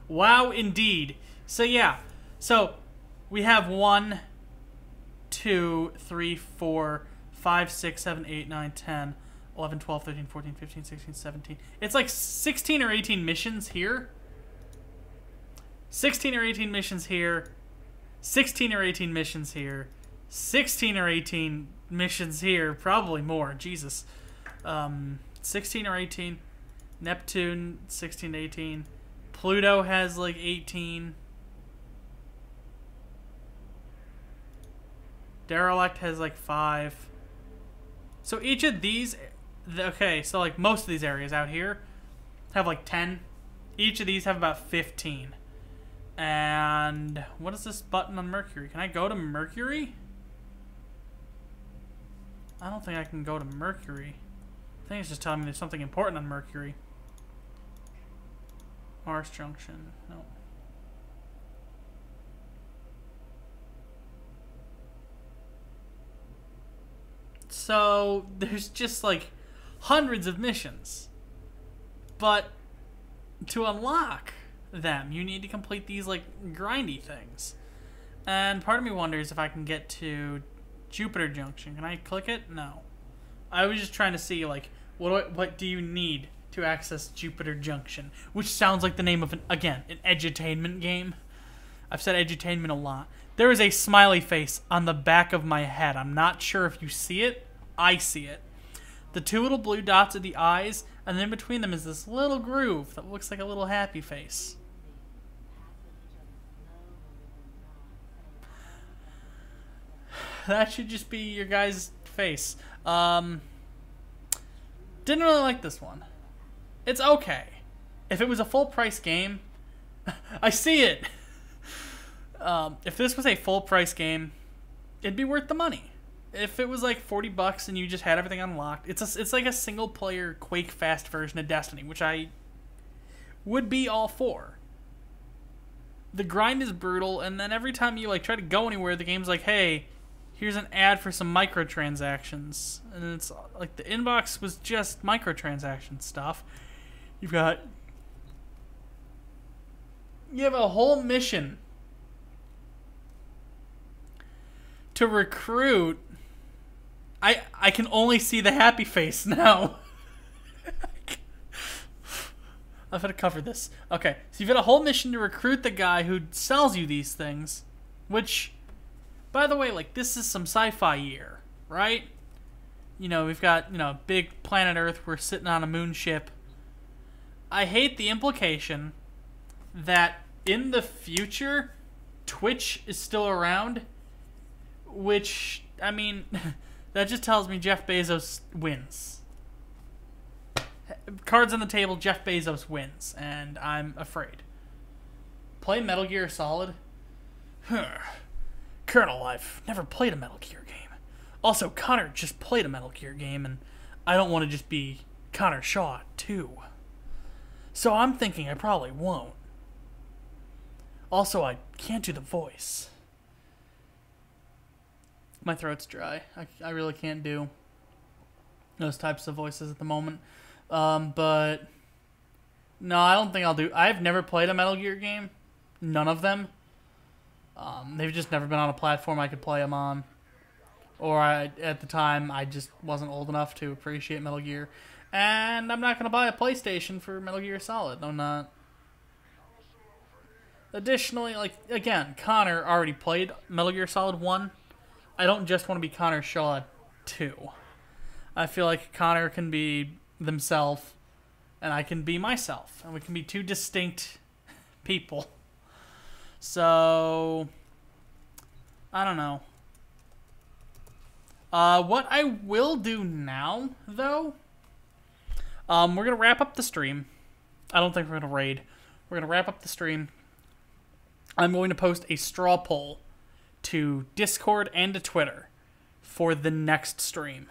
Speaker 1: Wow, indeed. So yeah, so we have 1, 2, 3, 4, 5, 6, 7, 8, 9, 10, 11, 12, 13, 14, 15, 16, 17. It's like 16 or 18 missions here. 16 or 18 missions here. 16 or 18 missions here. 16 or 18 missions here, probably more. Jesus. 16 or 18. Neptune, 16 to 18. Pluto has like 18. Derelict has like 5. So each of these, okay, so like most of these areas out here have like 10. Each of these have about 15. And what is this button on Mercury? Can I go to Mercury? I don't think I can go to Mercury. I think it's just telling me there's something important on Mercury. Mars Junction. No. So there's just like hundreds of missions. But to unlock them, you need to complete these like grindy things. And part of me wonders if I can get to Jupiter Junction. Can I click it? No. I was just trying to see like what do you need to access Jupiter Junction, which sounds like the name of an edutainment game. I've said edutainment a lot. There is a smiley face on the back of my head. I'm not sure if you see it. I see it. The two little blue dots are the eyes, and then between them is this little groove that looks like a little happy face. That should just be your guy's face. Didn't really like this one. It's okay. If it was a full price game, I see it. If this was a full price game, it'd be worth the money. If it was like $40 and you just had everything unlocked, it's like a single player Quake Fast version of Destiny, which I would be all for. The grind is brutal, and then every time you like try to go anywhere, the game's like, hey, here's an ad for some microtransactions. And it's like the inbox was just microtransaction stuff. You have a whole mission to recruit. I can only see the happy face now. I've had to cover this. Okay, so you've got a whole mission to recruit the guy who sells you these things, which, by the way, like, this is some sci-fi year, right? You know, we've got, big planet Earth, we're sitting on a moon ship. I hate the implication that in the future, Twitch is still around, which, I mean, that just tells me Jeff Bezos wins. Cards on the table, Jeff Bezos wins, and I'm afraid. Play Metal Gear Solid? Colonel, I've never played a Metal Gear game. Also, Connor just played a Metal Gear game, and I don't want to just be Connor Shaw, too. So I'm thinking I probably won't. Also, I can't do the voice. My throat's dry. I really can't do those types of voices at the moment. But no, I don't think I'll do. I've never played a Metal Gear game. None of them. They've just never been on a platform I could play them on. Or at the time, I just wasn't old enough to appreciate Metal Gear. And I'm not going to buy a PlayStation for Metal Gear Solid. I'm not. Additionally, like, again, Connor already played Metal Gear Solid 1. I don't just want to be Connor Shaw 2. I feel like Connor can be themselves, and I can be myself. And we can be two distinct people. So, I don't know. What I will do now, though, we're going to wrap up the stream. I don't think we're going to raid. We're going to wrap up the stream. I'm going to post a straw poll to Discord and to Twitter for the next stream.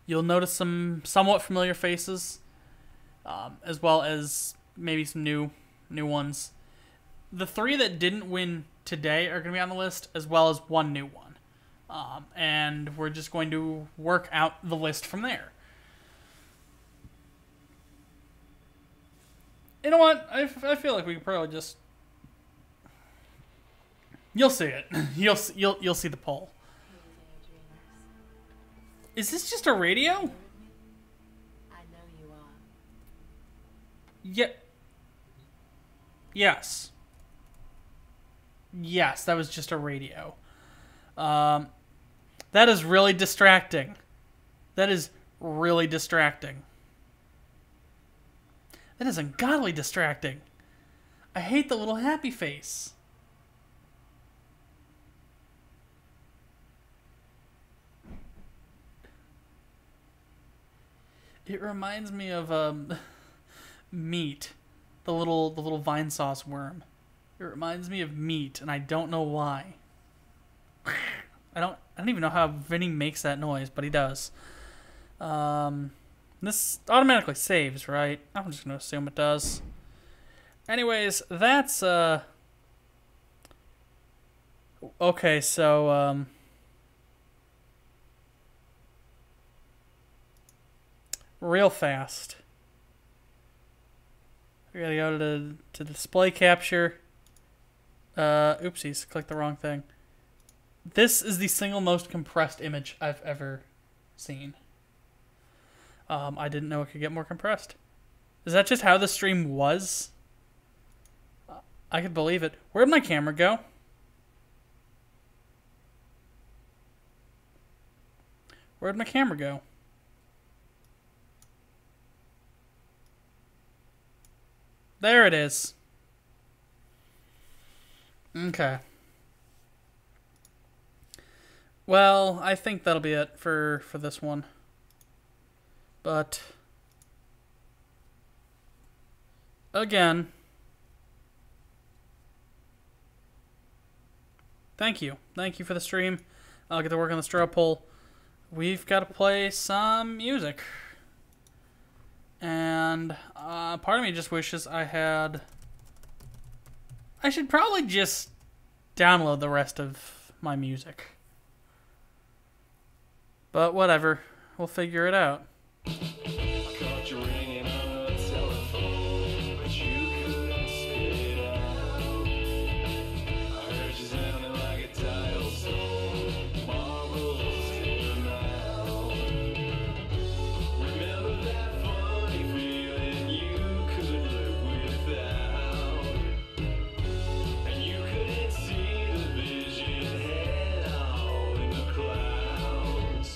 Speaker 1: You'll notice some somewhat familiar faces, as well as maybe some new ones. The 3 that didn't win today are going to be on the list, as well as one new one. And we're just going to work out the list from there. You know what? I feel like we could probably just... You'll see it. You'll see the poll. Is this just a radio?
Speaker 5: I know you are.
Speaker 1: Yeah. Yes. Yes, that was just a radio. That is really distracting. That is really distracting. That is ungodly distracting. I hate the little happy face. It reminds me of Meat, the little vine sauce worm. It reminds me of Meat, and I don't know why. I don't even know how Vinny makes that noise, but he does. This automatically saves, right? I'm just gonna assume it does. Anyways, that's okay. So real fast. We gotta go to display capture. Oopsies, clicked the wrong thing. This is the single most compressed image I've ever seen. I didn't know it could get more compressed. Is that just how the stream was? I could believe it. Where'd my camera go? Where'd my camera go? There it is. Okay. Well, I think that'll be it for this one. But again, thank you. Thank you for the stream. I'll get to work on the straw poll. We've got to play some music. And part of me just wishes I had... I should probably just download the rest of my music. But whatever. We'll figure it out.
Speaker 8: Caught you ringing on the telephone, but you couldn't spit it out. I heard you sounding like a dial tone, marbles in your mouth. Remember that funny feeling you could live without, and you couldn't see the vision head out in the clouds.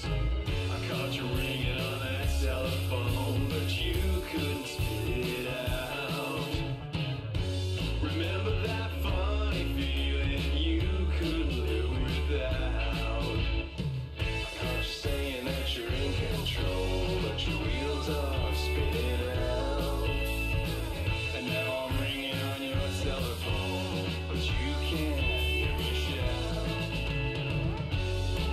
Speaker 8: I caught you ringing on that telephone, but you couldn't spit it out. Remember that funny feeling you couldn't live without. I caught you saying that you're in control, but your wheels are spinning out. And now I'm ringing on your telephone, but you can't hear me shout.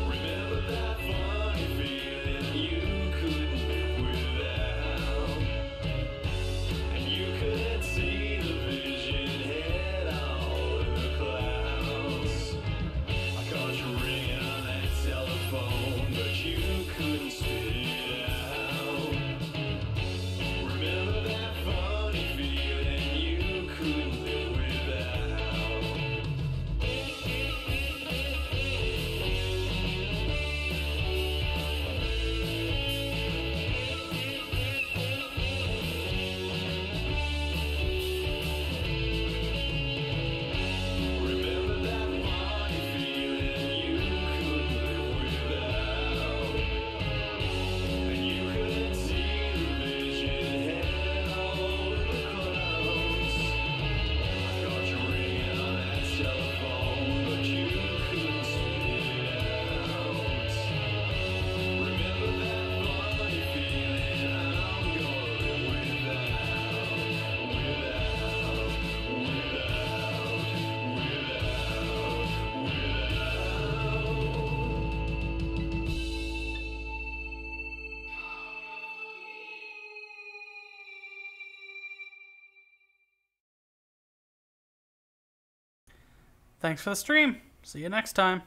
Speaker 8: Remember that funny feeling you couldn't live without, and you couldn't see the vision head out in the clouds. I caught you ringing on that telephone, but you couldn't spit it out. Remember that funny feeling you couldn't live without. Remember that funny feeling you couldn't live without, and you couldn't see the vision head out in the clouds. I caught you ringing on that telephone, but you couldn't spit it out. Remember that funny feeling I'm gonna live without,
Speaker 1: Thanks for the stream. See you next time.